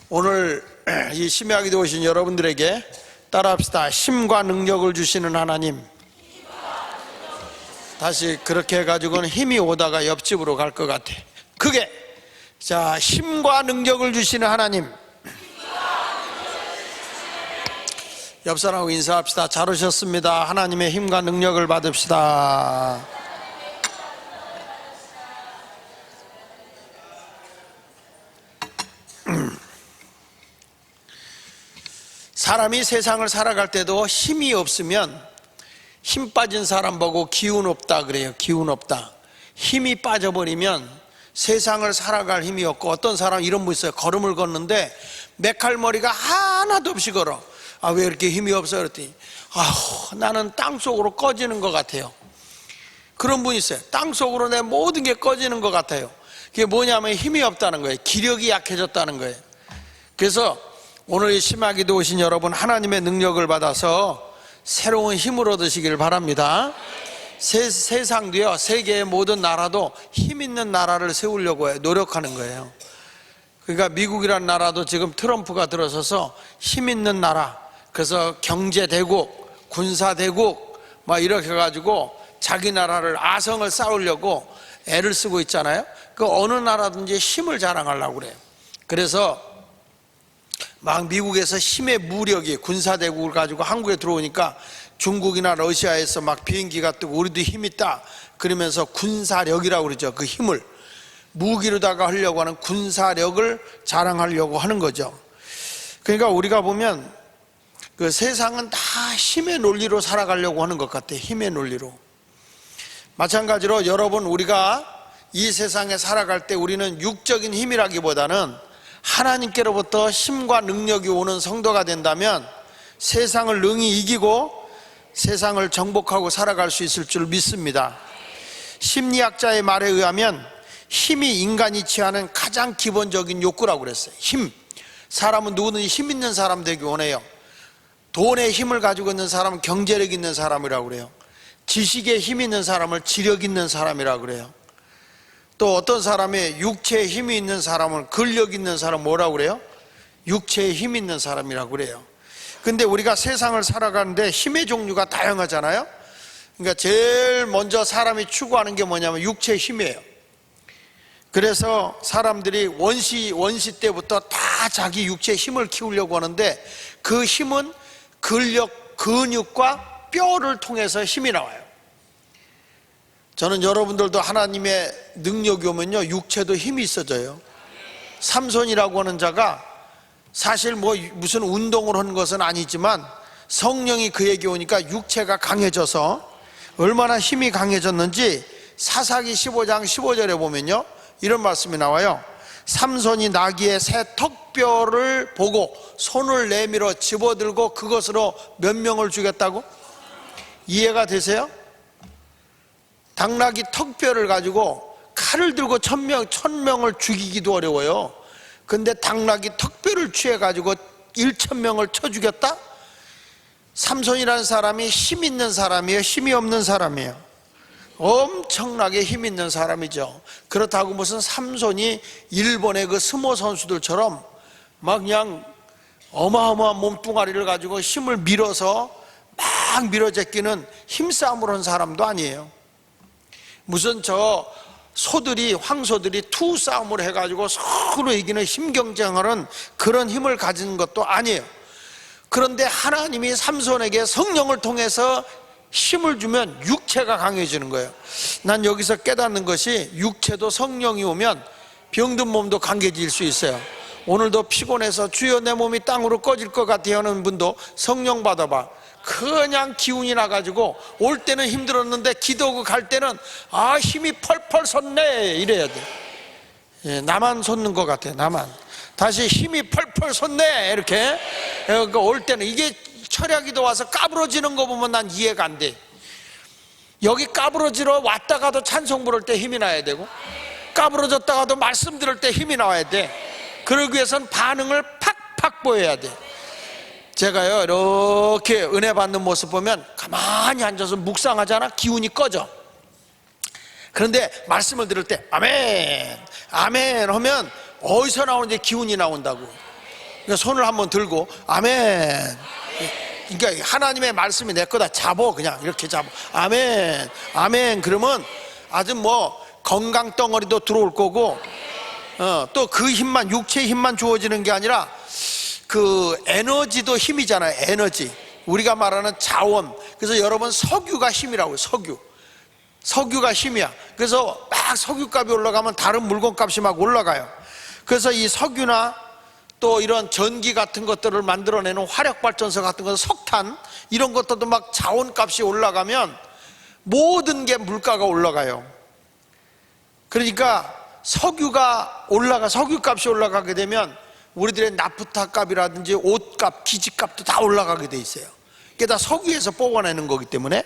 오늘 이 심야기도에 오신 여러분들에게 따라합시다. 힘과 능력을 주시는 하나님. 다시 그렇게 해가지고는 힘이 오다가 옆집으로 갈 것 같아. 그게 자, 힘과 능력을 주시는 하나님. 옆 사람하고 인사합시다. 잘 오셨습니다. 하나님의 힘과 능력을 받읍시다. 사람이 세상을 살아갈 때도 힘이 없으면 힘 빠진 사람 보고 기운 없다 그래요. 기운 없다. 힘이 빠져버리면 세상을 살아갈 힘이 없고, 어떤 사람 이런 분 있어요. 걸음을 걷는데 메칼머리가 하나도 없이 걸어. 아, 왜 이렇게 힘이 없어? 그랬더니 나는 땅속으로 꺼지는 것 같아요. 그런 분 있어요. 땅속으로 내 모든 게 꺼지는 것 같아요. 그게 뭐냐면 힘이 없다는 거예요. 기력이 약해졌다는 거예요. 그래서 오늘 이 심야기도 오신 여러분, 하나님의 능력을 받아서 새로운 힘을 얻으시길 바랍니다. 세상도요, 세계의 모든 나라도 힘 있는 나라를 세우려고 노력하는 거예요. 그러니까 미국이라는 나라도 지금 트럼프가 들어서서 힘 있는 나라, 그래서 경제대국, 군사대국 막 이렇게 해가지고 자기 나라를, 아성을 쌓으려고 애를 쓰고 있잖아요. 그 어느 나라든지 힘을 자랑하려고 그래요. 그래서 막 미국에서 힘의 무력이, 군사대국을 가지고 한국에 들어오니까 중국이나 러시아에서 막 비행기가 뜨고 우리도 힘 있다 그러면서 군사력이라고 그러죠. 그 힘을 무기로다가 하려고 하는 군사력을 자랑하려고 하는 거죠. 그러니까 우리가 보면 그 세상은 다 힘의 논리로 살아가려고 하는 것 같아요. 힘의 논리로. 마찬가지로 여러분, 우리가 이 세상에 살아갈 때 우리는 육적인 힘이라기보다는 하나님께로부터 힘과 능력이 오는 성도가 된다면 세상을 능히 이기고 세상을 정복하고 살아갈 수 있을 줄 믿습니다. 심리학자의 말에 의하면 힘이 인간이 취하는 가장 기본적인 욕구라고 그랬어요. 힘. 사람은 누구든지 힘 있는 사람 되기 원해요. 돈의 힘을 가지고 있는 사람은 경제력 있는 사람이라고 그래요. 지식에 힘 있는 사람을 지력 있는 사람이라고 그래요. 또 어떤 사람의 육체에 힘이 있는 사람은, 근력 있는 사람 뭐라고 그래요? 육체에 힘 있는 사람이라고 그래요. 근데 우리가 세상을 살아가는데 힘의 종류가 다양하잖아요. 그러니까 제일 먼저 사람이 추구하는 게 뭐냐면 육체의 힘이에요. 그래서 사람들이 원시 때부터 다 자기 육체의 힘을 키우려고 하는데, 그 힘은 근력, 근육과 뼈를 통해서 힘이 나와요. 저는 여러분들도 하나님의 능력이 오면요, 육체도 힘이 있어져요. 삼손이라고 하는 자가 사실 무슨 운동을 한 것은 아니지만 성령이 그에게 오니까 육체가 강해져서 얼마나 힘이 강해졌는지 사사기 15장 15절에 보면요, 이런 말씀이 나와요. 삼손이 나귀의 새 턱뼈를 보고 손을 내밀어 집어들고 그것으로 몇 명을 죽였다고? 이해가 되세요? 당나귀 턱뼈를 가지고 칼을 들고 1000명을 죽이기도 어려워요. 근데 당나귀 턱뼈를 취해가지고 1000명을 쳐 죽였다? 삼손이라는 사람이 힘 있는 사람이에요? 힘이 없는 사람이에요? 엄청나게 힘 있는 사람이죠. 그렇다고 무슨 삼손이 일본의 그 스모 선수들처럼 막 그냥 어마어마한 몸뚱아리를 가지고 힘을 밀어서 막 밀어제끼는 힘싸움을 한 사람도 아니에요. 무슨 황소들이 투싸움을 해가지고 서로 이기는 힘 경쟁하는 그런 힘을 가진 것도 아니에요. 그런데 하나님이 삼손에게 성령을 통해서 힘을 주면 육체가 강해지는 거예요. 난 여기서 깨닫는 것이, 육체도 성령이 오면 병든 몸도 강해질 수 있어요. 오늘도 피곤해서 주여 내 몸이 땅으로 꺼질 것 같아요 하는 분도 성령 받아봐. 그냥 기운이 나가지고 올 때는 힘들었는데 기도하고 갈 때는 힘이 펄펄 솟네 이래야 돼. 예, 나만 솟는 것 같아. 나만 다시 힘이 펄펄 솟네 이렇게. 그러니까 올 때는 이게 철야기도 와서 까부러지는 거 보면 난 이해가 안 돼. 여기 까부러지러 왔다가도 찬송 부를 때 힘이 나야 되고, 까부러졌다가도 말씀 들을 때 힘이 나와야 돼. 그러기 위해서는 반응을 팍팍 보여야 돼. 제가요, 이렇게 은혜 받는 모습 보면 가만히 앉아서 묵상하잖아. 기운이 꺼져. 그런데 말씀을 들을 때 아멘, 아멘 하면 어디서 나오는지 기운이 나온다고. 그러니까 손을 한번 들고 아멘. 그러니까 하나님의 말씀이 내 거다. 잡어. 그냥 이렇게 잡어. 아멘. 아멘. 그러면 아주 뭐 건강 덩어리도 들어올 거고, 또 그 힘만, 육체의 힘만 주어지는 게 아니라 그 에너지도 힘이잖아요. 에너지. 우리가 말하는 자원. 그래서 여러분 석유가 힘이라고요. 석유가 힘이야. 그래서 막 석유값이 올라가면 다른 물건값이 막 올라가요. 그래서 이 석유나 또 이런 전기 같은 것들을 만들어내는 화력발전소 같은 거, 석탄 이런 것들도 막 자원값이 올라가면 모든 게 물가가 올라가요. 그러니까 석유값이 올라가게 되면 우리들의 나프타 값이라든지 옷값, 기지값도 다 올라가게 돼 있어요. 그게 다 석유에서 뽑아내는 거기 때문에.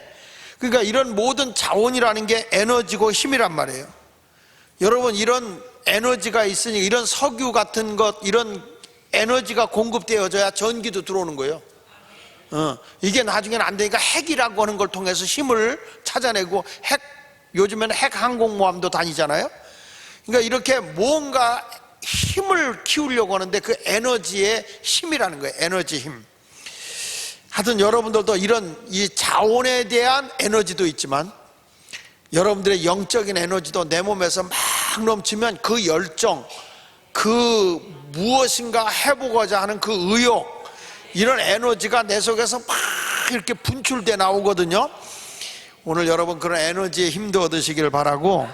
그러니까 이런 모든 자원이라는 게 에너지고 힘이란 말이에요. 여러분, 이런 에너지가 있으니 이런 석유 같은 것, 이런 에너지가 공급되어져야 전기도 들어오는 거예요. 이게 나중에는 안 되니까 핵이라고 하는 걸 통해서 힘을 찾아내고, 요즘에는 핵 항공모함도 다니잖아요. 그러니까 이렇게 뭔가 힘을 키우려고 하는데 그 에너지의 힘이라는 거예요. 에너지 힘. 하여튼 여러분들도 이런 이 자원에 대한 에너지도 있지만 여러분들의 영적인 에너지도 내 몸에서 막 넘치면 그 열정, 그 무엇인가 해보고자 하는 그 의욕, 이런 에너지가 내 속에서 막 이렇게 분출돼 나오거든요. 오늘 여러분 그런 에너지의 힘도 얻으시기를 바라고,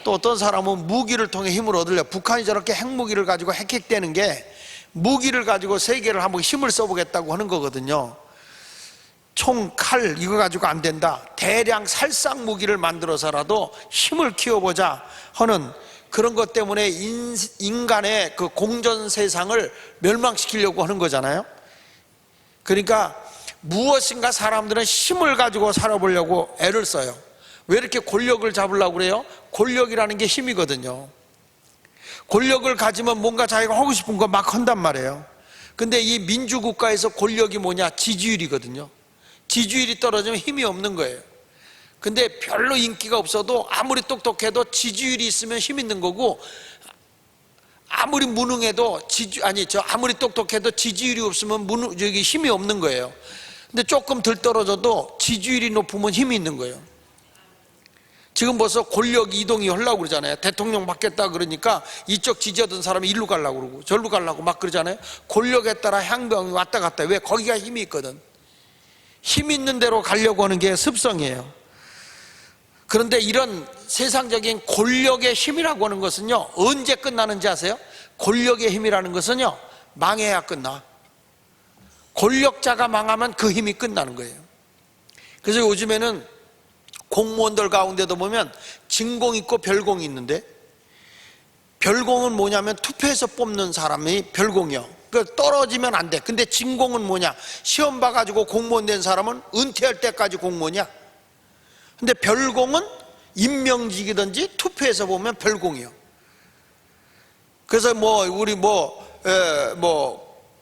또 어떤 사람은 무기를 통해 힘을 얻으려, 북한이 저렇게 핵무기를 가지고 핵핵대는 게 무기를 가지고 세계를 한번 힘을 써보겠다고 하는 거거든요. 총, 칼 이거 가지고 안 된다. 대량 살상 무기를 만들어서라도 힘을 키워보자 하는 그런 것 때문에 인간의 그 공전 세상을 멸망시키려고 하는 거잖아요. 그러니까 무엇인가 사람들은 힘을 가지고 살아보려고 애를 써요. 왜 이렇게 권력을 잡으려고 그래요? 권력이라는 게 힘이거든요. 권력을 가지면 뭔가 자기가 하고 싶은 거 막 한단 말이에요. 근데 이 민주국가에서 권력이 뭐냐? 지지율이거든요. 지지율이 떨어지면 힘이 없는 거예요. 근데 별로 인기가 없어도 아무리 똑똑해도 지지율이 있으면 힘 있는 거고, 아무리 무능해도 아무리 똑똑해도 지지율이 없으면 힘이 없는 거예요. 근데 조금 덜 떨어져도 지지율이 높으면 힘이 있는 거예요. 지금 벌써 권력 이동이 하려고 그러잖아요. 대통령 받겠다 그러니까 이쪽 지지하던 사람이 일로 가려고 그러고 절로 가려고 막 그러잖아요. 권력에 따라 향병이 왔다 갔다. 왜? 거기가 힘이 있거든. 힘 있는 데로 가려고 하는 게 습성이에요. 그런데 이런 세상적인 권력의 힘이라고 하는 것은요, 언제 끝나는지 아세요? 권력의 힘이라는 것은요, 망해야 끝나. 권력자가 망하면 그 힘이 끝나는 거예요. 그래서 요즘에는 공무원들 가운데도 보면 진공 있고 별공이 있는데, 별공은 뭐냐면 투표해서 뽑는 사람이 별공이요. 그 떨어지면 안 돼. 근데 진공은 뭐냐? 시험 봐가지고 공무원 된 사람은 은퇴할 때까지 공무원이야. 근데 별공은 임명직이든지 투표해서 보면 별공이요. 그래서 우리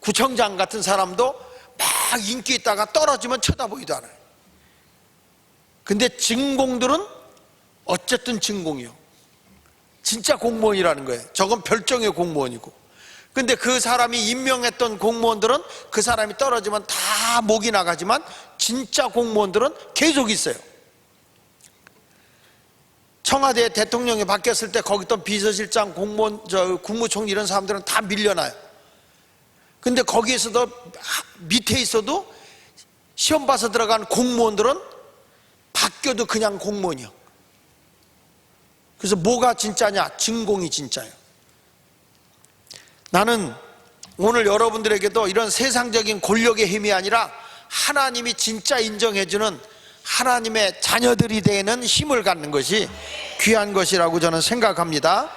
구청장 같은 사람도 막 인기 있다가 떨어지면 쳐다보지도 않아요. 근데 진공들은 어쨌든 진공이요. 진짜 공무원이라는 거예요. 저건 별정의 공무원이고. 근데 그 사람이 임명했던 공무원들은 그 사람이 떨어지면 다 목이 나가지만 진짜 공무원들은 계속 있어요. 청와대 대통령이 바뀌었을 때 거기 있던 비서실장, 공무원, 국무총리 이런 사람들은 다 밀려나요. 근데 거기에서도 밑에 있어도 시험 봐서 들어간 공무원들은 바뀌어도 그냥 공무원이요. 그래서 뭐가 진짜냐? 진공이 진짜예요. 나는 오늘 여러분들에게도 이런 세상적인 권력의 힘이 아니라 하나님이 진짜 인정해주는 하나님의 자녀들이 되는 힘을 갖는 것이 귀한 것이라고 저는 생각합니다.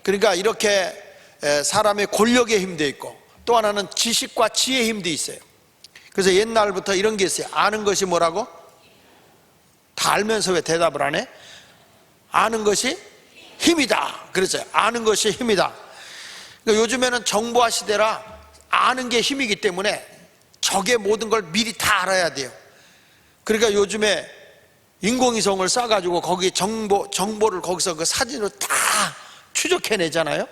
그러니까 이렇게 사람의 권력의 힘도 있고, 또 하나는 지식과 지혜의 힘도 있어요. 그래서 옛날부터 이런 게 있어요. 아는 것이 뭐라고? 다 알면서 왜 대답을 안 해? 아는 것이 힘이다. 그랬어요. 아는 것이 힘이다. 그러니까 요즘에는 정보화 시대라 아는 게 힘이기 때문에 적의 모든 걸 미리 다 알아야 돼요. 그러니까 요즘에 인공위성을 쏴가지고 거기 정보를 거기서 그 사진으로 다 추적해내잖아요.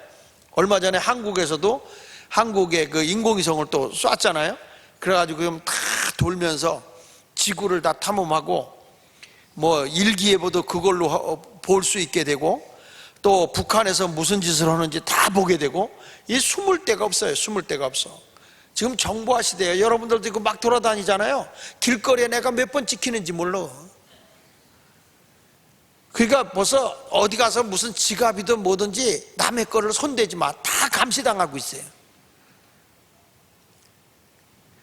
얼마 전에 한국에서도 한국에 그 인공위성을 또 쐈잖아요. 그래가지고 그럼 다 돌면서 지구를 다 탐험하고 뭐 일기예보도 그걸로 볼 수 있게 되고 또 북한에서 무슨 짓을 하는지 다 보게 되고 이 숨을 데가 없어요. 숨을 데가 없어. 지금 정보화 시대예요. 여러분들도 이거 막 돌아다니잖아요. 길거리에 내가 몇 번 찍히는지 몰라. 그러니까 벌써 어디 가서 무슨 지갑이든 뭐든지 남의 거를 손대지 마. 다 감시당하고 있어요.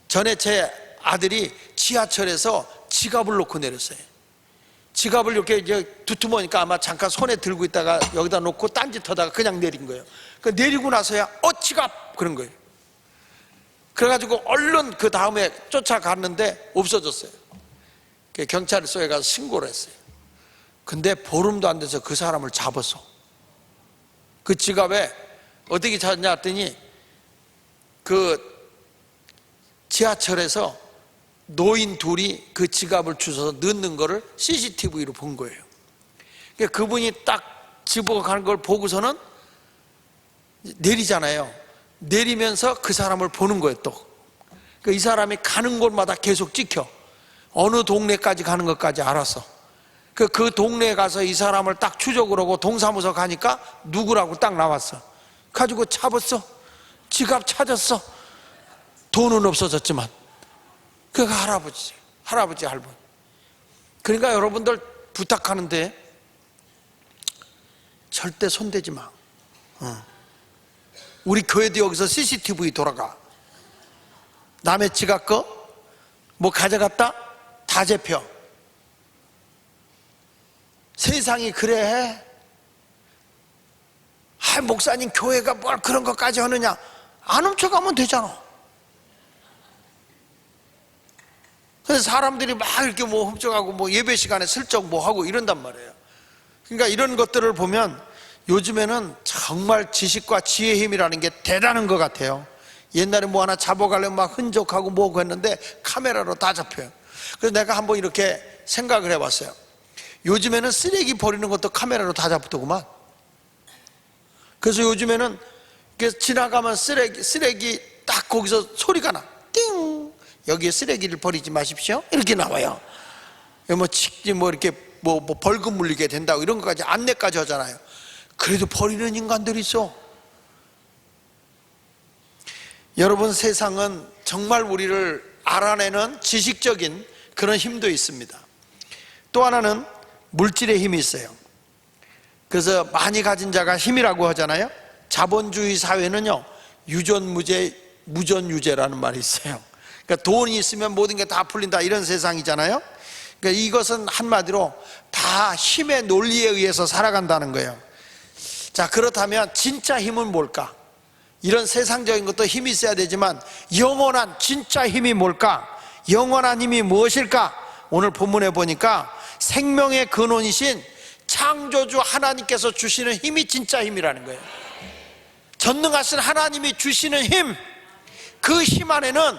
전에 제 아들이 지하철에서 지갑을 놓고 내렸어요. 지갑을 이렇게 이제 두툼하니까 아마 잠깐 손에 들고 있다가 여기다 놓고 딴짓하다가 그냥 내린 거예요. 그 내리고 나서야 지갑 그런 거예요. 그래가지고 얼른 그 다음에 쫓아갔는데 없어졌어요. 경찰서에 가서 신고를 했어요. 근데 보름도 안 돼서 그 사람을 잡았어. 그 지갑에 어떻게 찾았냐 했더니 그 지하철에서 노인 둘이 그 지갑을 주워서 넣는 거를 CCTV로 본 거예요. 그러니까 그분이 딱 집어가는 걸 보고서는 내리잖아요. 내리면서 그 사람을 보는 거예요. 또 이 사람이 가는 곳마다 계속 찍혀. 어느 동네까지 가는 것까지 알았어. 그 동네에 가서 이 사람을 딱 추적을 하고 동사무소 가니까 누구라고 딱 나왔어. 가지고 잡았어. 지갑 찾았어. 돈은 없어졌지만 그가 할아버지 할머니. 그러니까 여러분들 부탁하는데 절대 손대지 마. 우리 교회도 여기서 CCTV 돌아가. 남의 지갑 거 뭐 가져갔다 다 잡혀. 세상이 그래. 목사님 교회가 뭘 그런 것까지 하느냐. 안 훔쳐가면 되잖아. 그래서 사람들이 막 이렇게 뭐 훔쳐가고 뭐 예배 시간에 슬쩍 뭐 하고 이런단 말이에요. 그러니까 이런 것들을 보면 요즘에는 정말 지식과 지혜의 힘이라는 게 대단한 것 같아요. 옛날에 뭐 하나 잡아가려면 막 흔적하고 뭐고 했는데 카메라로 다 잡혀요. 그래서 내가 한번 이렇게 생각을 해봤어요. 요즘에는 쓰레기 버리는 것도 카메라로 다 잡더구만. 그래서 요즘에는 지나가면 쓰레기 딱 거기서 소리가 나. 띵! 여기에 쓰레기를 버리지 마십시오. 이렇게 나와요. 뭐 이렇게 뭐 벌금 물리게 된다고 이런 것까지 안내까지 하잖아요. 그래도 버리는 인간들이 있어. 여러분, 세상은 정말 우리를 알아내는 지식적인 그런 힘도 있습니다. 또 하나는 물질의 힘이 있어요. 그래서 많이 가진 자가 힘이라고 하잖아요. 자본주의 사회는요, 유전무죄, 무전유죄라는 말이 있어요. 그러니까 돈이 있으면 모든 게 다 풀린다 이런 세상이잖아요. 그러니까 이것은 한마디로 다 힘의 논리에 의해서 살아간다는 거예요. 자, 그렇다면 진짜 힘은 뭘까? 이런 세상적인 것도 힘이 있어야 되지만 영원한 진짜 힘이 뭘까? 영원한 힘이 무엇일까? 오늘 본문에 보니까 생명의 근원이신 창조주 하나님께서 주시는 힘이 진짜 힘이라는 거예요. 전능하신 하나님이 주시는 힘, 그 힘 안에는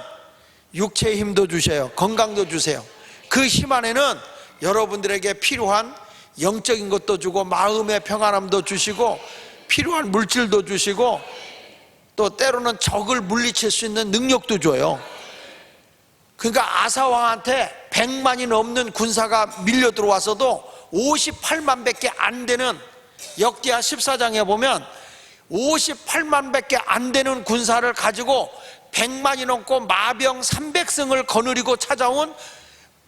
육체의 힘도 주셔요. 건강도 주세요. 그 힘 안에는 여러분들에게 필요한 영적인 것도 주고 마음의 평안함도 주시고 필요한 물질도 주시고 또 때로는 적을 물리칠 수 있는 능력도 줘요. 그러니까 아사왕한테 100만이 넘는 군사가 밀려 들어와서도 58만 밖에 안 되는, 역대하 14장에 보면 58만 밖에 안 되는 군사를 가지고 100만이 넘고 마병 300승을 거느리고 찾아온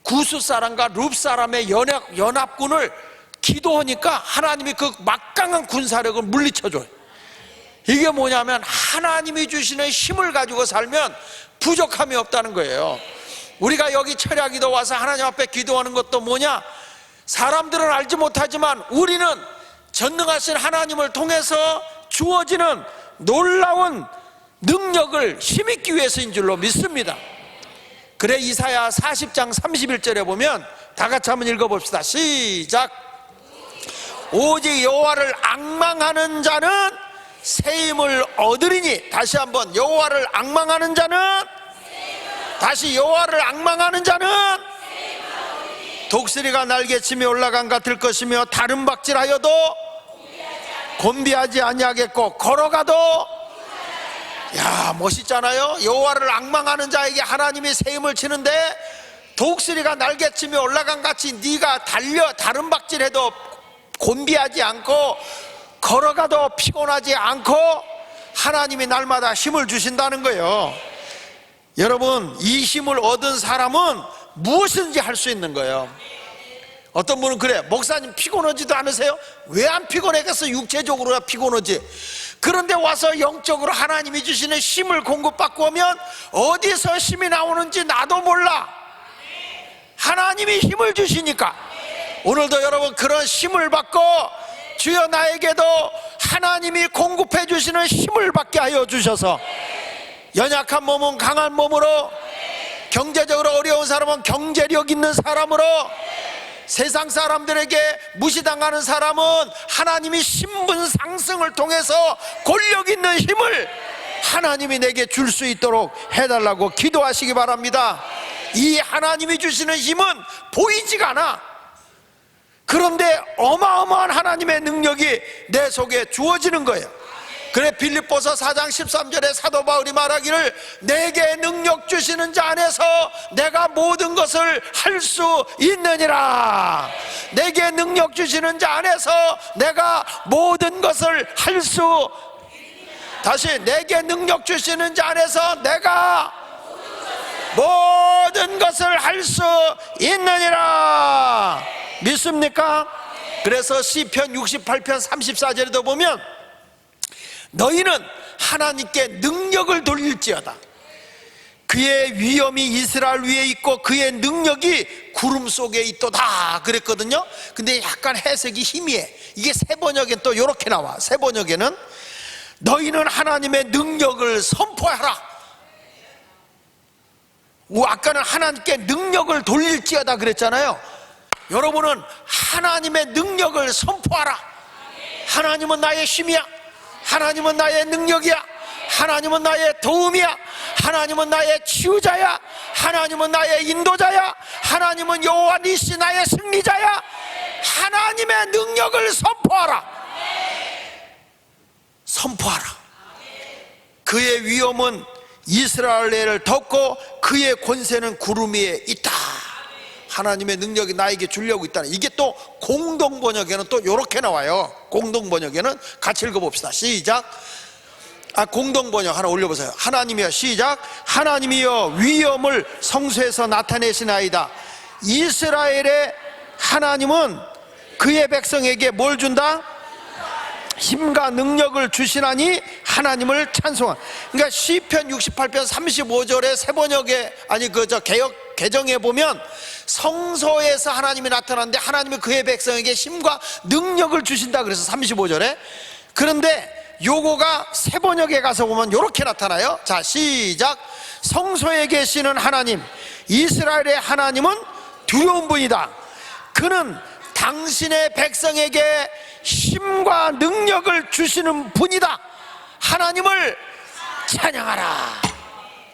구스 사람과 룹 사람의 연합군을 기도하니까 하나님이 그 막강한 군사력을 물리쳐줘요. 이게 뭐냐면 하나님이 주시는 힘을 가지고 살면 부족함이 없다는 거예요. 우리가 여기 철야기도 와서 하나님 앞에 기도하는 것도 뭐냐? 사람들은 알지 못하지만 우리는 전능하신 하나님을 통해서 주어지는 놀라운 능력을 힘입기 위해서인 줄로 믿습니다. 그래, 이사야 40장 31절에 보면 다 같이 한번 읽어봅시다. 시작. 오직 여호와를 앙망하는 자는 새 힘을 얻으리니. 다시 한번, 여호와를 앙망하는 자는, 다시 여호와를 앙망하는 자는 독수리가 날개치며 올라간 같을 것이며 다른 박질하여도 곤비하지 아니하겠고 걸어가도. 야, 멋있잖아요. 여호와를 앙망하는 자에게 하나님이 새 힘을 치는데 독수리가 날개치며 올라간 같이 네가 달려 다른 박질해도 곤비하지 않고 걸어가도 피곤하지 않고 하나님이 날마다 힘을 주신다는 거예요. 여러분, 이 힘을 얻은 사람은 무엇이든지 할 수 있는 거예요. 어떤 분은 그래, 목사님 피곤하지도 않으세요? 왜 안 피곤하겠어? 육체적으로야 피곤하지. 그런데 와서 영적으로 하나님이 주시는 힘을 공급받고 오면 어디서 힘이 나오는지 나도 몰라. 하나님이 힘을 주시니까. 오늘도 여러분 그런 힘을 받고 주여 나에게도 하나님이 공급해 주시는 힘을 받게 하여 주셔서 연약한 몸은 강한 몸으로, 경제적으로 어려운 사람은 경제력 있는 사람으로, 세상 사람들에게 무시당하는 사람은 하나님이 신분 상승을 통해서 권력 있는 힘을 하나님이 내게 줄 수 있도록 해달라고 기도하시기 바랍니다. 이 하나님이 주시는 힘은 보이지가 않아. 그런데 어마어마한 하나님의 능력이 내 속에 주어지는 거예요. 그래 빌립보서 4장 13절에 사도 바울이 말하기를 내게 능력 주시는 자 안에서 내가 모든 것을 할 수 있느니라. 내게 능력 주시는 자 안에서 내가 모든 것을 할 수, 다시 내게 능력 주시는 자 안에서 내가 모든 것을 할 수 있느니라. 믿습니까? 그래서 시편 68편 34절에도 보면 너희는 하나님께 능력을 돌릴지어다. 그의 위엄이 이스라엘 위에 있고 그의 능력이 구름 속에 있도다 그랬거든요. 근데 약간 해석이 희미해. 이게 새 번역엔 또 이렇게 나와. 새 번역에는 너희는 하나님의 능력을 선포하라. 아까는 하나님께 능력을 돌릴지어다 그랬잖아요. 여러분은 하나님의 능력을 선포하라. 하나님은 나의 힘이야. 하나님은 나의 능력이야. 하나님은 나의 도움이야. 하나님은 나의 치유자야. 하나님은 나의 인도자야. 하나님은 여호와 니시 나의 승리자야. 하나님의 능력을 선포하라. 선포하라. 그의 위엄은 이스라엘을 덮고 그의 권세는 구름 위에 있다. 하나님의 능력이 나에게 주려고 있다는, 이게 또 공동 번역에는 또 이렇게 나와요. 공동 번역에는 같이 읽어봅시다. 시작. 공동 번역 하나 올려보세요. 하나님이여, 시작. 하나님이여 위엄을 성소에서 나타내시나이다. 이스라엘의 하나님은 그의 백성에게 뭘 준다? 힘과 능력을 주시나니 하나님을 찬송한. 그러니까 시편 68편 35절에 새 번역에, 아니 개역 개정에 보면 성소에서 하나님이 나타나는데 하나님이 그의 백성에게 힘과 능력을 주신다 그래서 35절에. 그런데 요거가 새 번역에 가서 보면 요렇게 나타나요. 자, 시작. 성소에 계시는 하나님, 이스라엘의 하나님은 두려운 분이다. 그는 당신의 백성에게 힘과 능력을 주시는 분이다. 하나님을 찬양하라.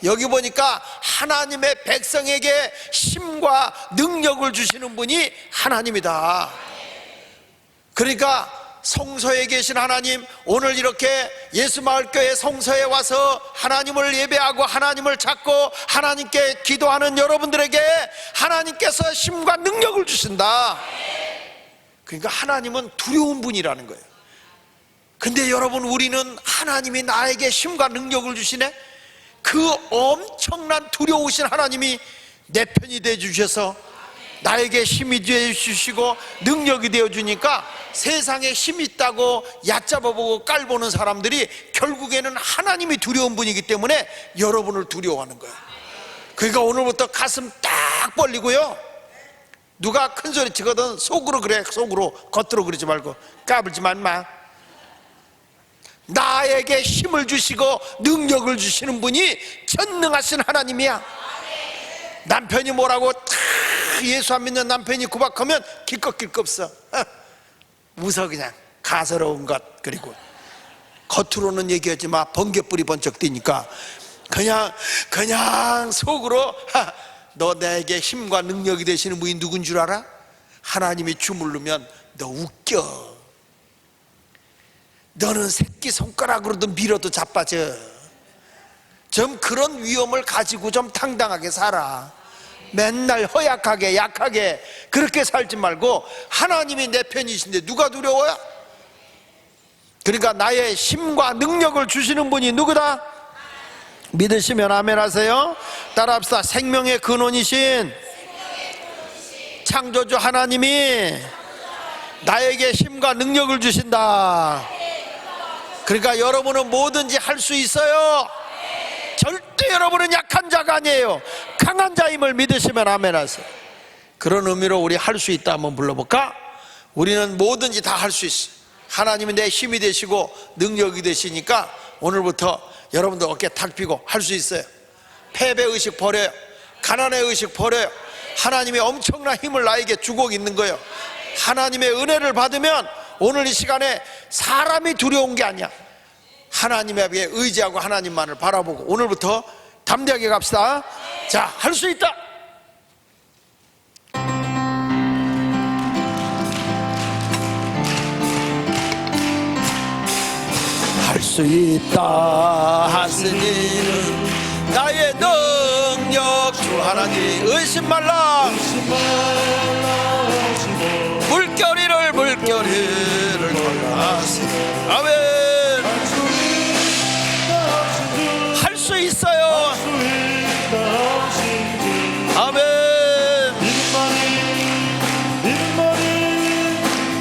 여기 보니까 하나님의 백성에게 힘과 능력을 주시는 분이 하나님이다. 그러니까 성소에 계신 하나님, 오늘 이렇게 예수마을교회 성소에 와서 하나님을 예배하고 하나님을 찾고 하나님께 기도하는 여러분들에게 하나님께서 힘과 능력을 주신다. 그러니까 하나님은 두려운 분이라는 거예요. 근데 여러분, 우리는 하나님이 나에게 힘과 능력을 주시네? 그 엄청난 두려우신 하나님이 내 편이 되어 주셔서 나에게 힘이 되어 주시고 능력이 되어 주니까 세상에 힘 있다고 얕잡아보고 깔보는 사람들이 결국에는 하나님이 두려운 분이기 때문에 여러분을 두려워하는 거예요. 그러니까 오늘부터 가슴 딱 벌리고요, 누가 큰 소리 치거든 속으로 그래. 속으로, 겉으로 그러지 말고. 까불지만 마. 나에게 힘을 주시고 능력을 주시는 분이 전능하신 하나님이야. 남편이 뭐라고 예수 안 믿는 남편이 구박하면 기껏 없어. 웃어 그냥. 가서로운 것. 그리고 겉으로는 얘기하지 마. 번개불이 번쩍 뜨니까 그냥 속으로 너 내게 힘과 능력이 되시는 분이 누군 줄 알아? 하나님이 주물르면 너 웃겨. 너는 새끼손가락으로도 밀어도 자빠져. 좀 그런 위험을 가지고 좀 당당하게 살아. 맨날 허약하게 약하게 그렇게 살지 말고 하나님이 내 편이신데 누가 두려워요? 그러니까 나의 힘과 능력을 주시는 분이 누구다? 믿으시면 아멘 하세요. 따라합시다. 생명의 근원이신 창조주 하나님이 나에게 힘과 능력을 주신다. 그러니까 여러분은 뭐든지 할 수 있어요. 절대 여러분은 약한 자가 아니에요. 강한 자임을 믿으시면 아멘 하세요. 그런 의미로 우리 할 수 있다 한번 불러볼까? 우리는 뭐든지 다 할 수 있어요. 하나님이 내 힘이 되시고 능력이 되시니까 오늘부터 여러분들 어깨 탁 펴고 할 수 있어요. 패배의식 버려요. 가난의 의식 버려요. 하나님의 엄청난 힘을 나에게 주고 있는 거예요. 하나님의 은혜를 받으면 오늘 이 시간에 사람이 두려운 게 아니야. 하나님에게 의지하고 하나님만을 바라보고 오늘부터 담대하게 갑시다. 자, 할 수 있다. 할 수 있다 하시니는 나의 능력 주 하나님 의심 말라 물결이를 돌아가시네. 아멘. 할 수 있어요. 아멘.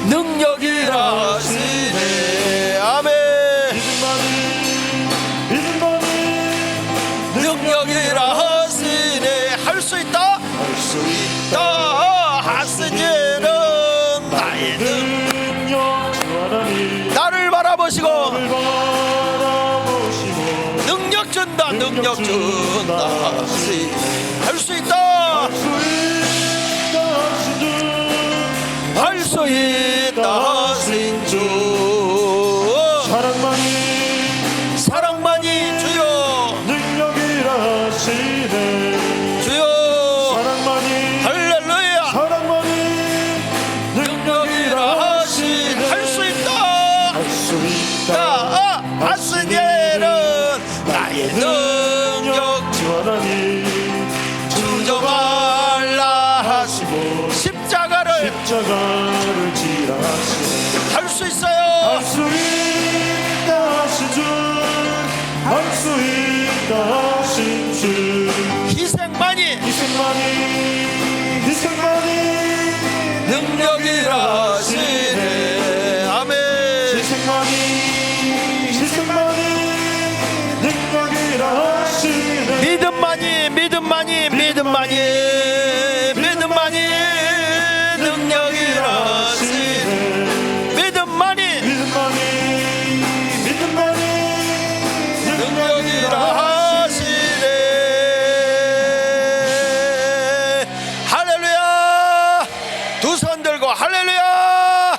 능력이라 하시네. 아멘. 능력이라 하시네. 할 수 있다. 할 수 있다 하시니는 나의 능력 나를 바라보시고 능력 준다. 능력 준다. 할 수 있다. 할 수 있다 하신 주 사랑만이 주여 능력이라 하시네. 주여 사랑만이 할렐루야 사랑만이 능력이라 하시네. 할 수 있다. 할 수 있다 하시니는 나의 능력 주 하나님 주저 말라 하시고 십자가를 지라 하시네. 할 수 있어요. 할 수 있다 하신 주 할 수 있다 하신 주 희생만이 능력이라 하시네. 아멘. 희생만이 능력이라 하시네. 믿음만이 능력이라 하시네. 믿음만이 능력이라 하시네. 할렐루야. 두 손 들고 할렐루야.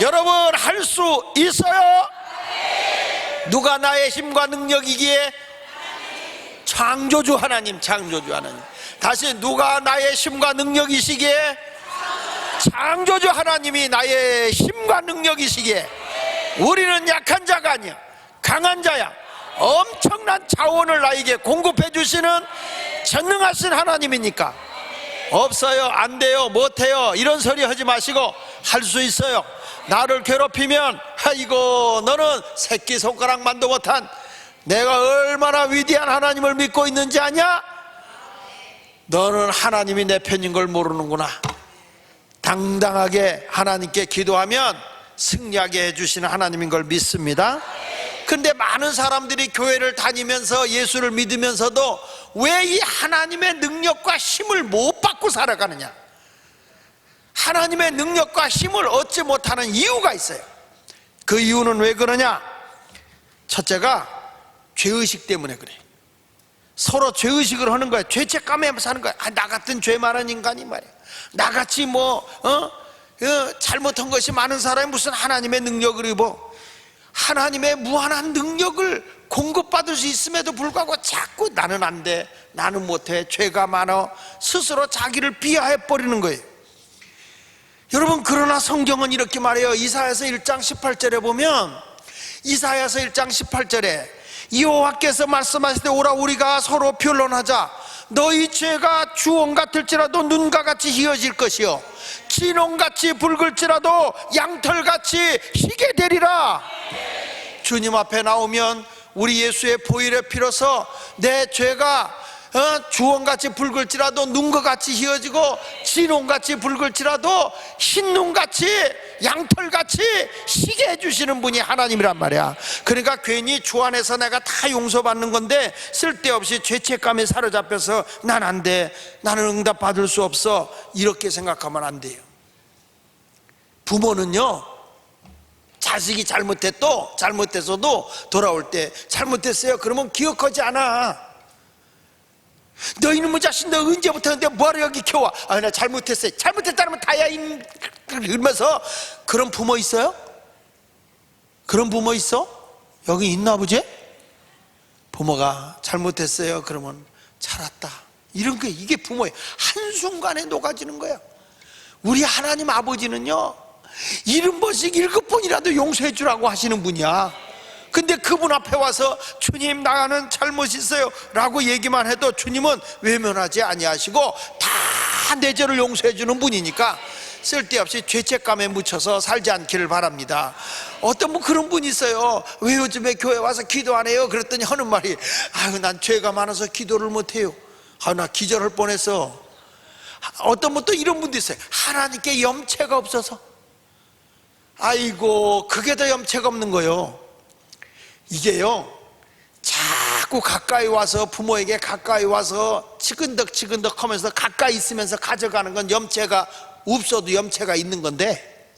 여러분 할 수 있어요. 누가 나의 힘과 능력이기에? 창조주 하나님. 다시 누가 나의 힘과 능력이시기에? 창조주 하나님이 나의 힘과 능력이시기에 우리는 약한 자가 아니야. 강한 자야. 엄청난 자원을 나에게 공급해 주시는 전능하신 하나님이니까 없어요, 안 돼요, 못해요 이런 소리 하지 마시고 할 수 있어요. 나를 괴롭히면 아이고 너는 새끼손가락만도 못한 내가 얼마나 위대한 하나님을 믿고 있는지 아냐? 너는 하나님이 내 편인 걸 모르는구나. 당당하게 하나님께 기도하면 승리하게 해주시는 하나님인 걸 믿습니다. 근데 많은 사람들이 교회를 다니면서 예수를 믿으면서도 왜 이 하나님의 능력과 힘을 못 받고 살아가느냐? 하나님의 능력과 힘을 얻지 못하는 이유가 있어요. 그 이유는 왜 그러냐? 첫째가 죄의식 때문에 그래. 서로 죄의식을 하는 거야. 죄책감에 사는 거야. 나 같은 죄 많은 인간이 말이야. 나같이 잘못한 것이 많은 사람이 무슨 하나님의 능력을 입어. 하나님의 무한한 능력을 공급받을 수 있음에도 불구하고 자꾸 나는 안 돼, 나는 못해, 죄가 많아, 스스로 자기를 비하해버리는 거예요. 여러분, 그러나 성경은 이렇게 말해요. 이사야서 1장 18절에 보면, 이사야서 1장 18절에 여호와께서 말씀하실 때 오라 우리가 서로 변론하자. 너희 죄가 주홍 같을지라도 눈과 같이 희어질 것이요 진홍같이 붉을지라도 양털같이 희게 되리라. 주님 앞에 나오면 우리 예수의 보혈의 피로서 내 죄가 주홍같이 붉을지라도 눈과 같이 희어지고 진홍같이 붉을지라도 흰눈같이 양털같이 희게 해주시는 분이 하나님이란 말이야. 그러니까 괜히 주 안에서 내가 다 용서받는 건데 쓸데없이 죄책감에 사로잡혀서 난 안 돼, 나는 응답받을 수 없어, 이렇게 생각하면 안 돼요. 부모는요, 자식이 잘못했어도 돌아올 때 잘못했어요 그러면 기억하지 않아. 너 이놈의 자식, 너 언제부터 뭐하러 여기 켜와? 아, 나 잘못했어요. 잘못했다면 다야 이러면서. 그런 부모 있어요? 그런 부모 있어? 여기 있나 보지? 부모가 잘못했어요 그러면 잘했다, 이런 게 이게 부모예요. 한순간에 녹아지는 거예요. 우리 하나님 아버지는요, 70번씩 7번이라도 용서해 주라고 하시는 분이야. 근데 그분 앞에 와서 주님 나는 잘못이 있어요 라고 얘기만 해도 주님은 외면하지 아니하시고 다 내 죄를 용서해 주는 분이니까 쓸데없이 죄책감에 묻혀서 살지 않기를 바랍니다. 어떤 분 그런 분이 있어요. 왜 요즘에 교회 와서 기도 안 해요? 그랬더니 하는 말이, 아유 난 죄가 많아서 기도를 못 해요. 아, 나 기절할 뻔했어. 어떤 분 또 이런 분도 있어요. 하나님께 염체가 없어서. 아이고, 그게 더 염체가 없는 거예요. 이게요, 자꾸 가까이 와서 부모에게 가까이 와서 치근덕치근덕 하면서 가까이 있으면서 가져가는 건 염체가 없어도 염체가 있는 건데,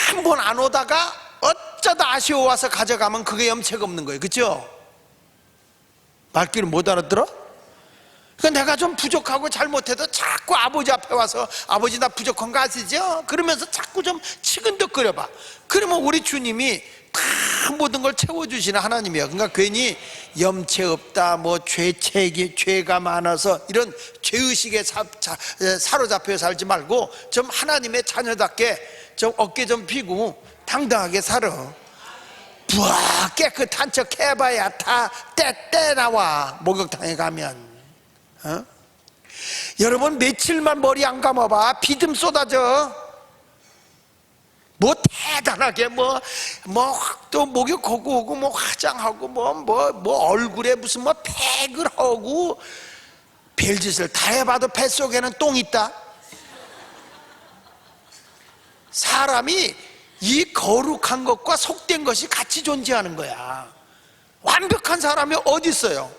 한 번 안 오다가 어쩌다 아쉬워 와서 가져가면 그게 염체가 없는 거예요. 그렇죠? 말귀를 못 알아들어? 그러니까 내가 좀 부족하고 잘못해도 자꾸 아버지 앞에 와서 아버지 나 부족한 거 아시죠? 그러면서 자꾸 좀 치근덕거려봐. 그러면 우리 주님이 다 모든 걸 채워주시는 하나님이에요. 그러니까 괜히 염체 없다, 뭐 죄가 많아서 이런 죄의식에 사로잡혀 살지 말고 좀 하나님의 자녀답게 좀 어깨 좀 펴고 당당하게 살아. 부하 깨끗한 척 해봐야 다 떼 나와. 목욕탕에 가면. 여러분 며칠만 머리 안 감아봐, 비듬 쏟아져. 뭐 대단하게 또 목욕하고 오고 뭐 화장하고 뭐 얼굴에 무슨 뭐 팩을 하고 별짓을 다 해봐도 뱃속에는 똥 있다. 사람이 이 거룩한 것과 속된 것이 같이 존재하는 거야. 완벽한 사람이 어디 있어요?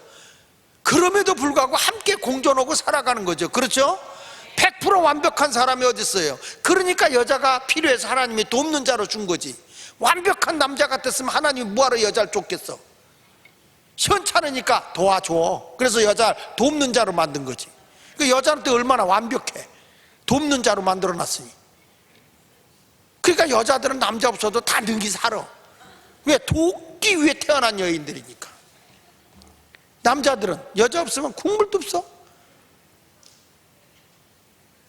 그럼에도 불구하고 함께 공존하고 살아가는 거죠. 그렇죠? 100% 완벽한 사람이 어디 있어요? 그러니까 여자가 필요해서 하나님이 돕는 자로 준 거지. 완벽한 남자 같았으면 하나님이 뭐하러 여자를 줬겠어? 시원찮으니까 도와줘. 그래서 여자를 돕는 자로 만든 거지. 그 여자는 또 얼마나 완벽해. 돕는 자로 만들어놨으니. 그러니까 여자들은 남자 없어도 다 능히 살아. 왜? 돕기 위해 태어난 여인들이니까. 남자들은 여자 없으면 국물도 없어.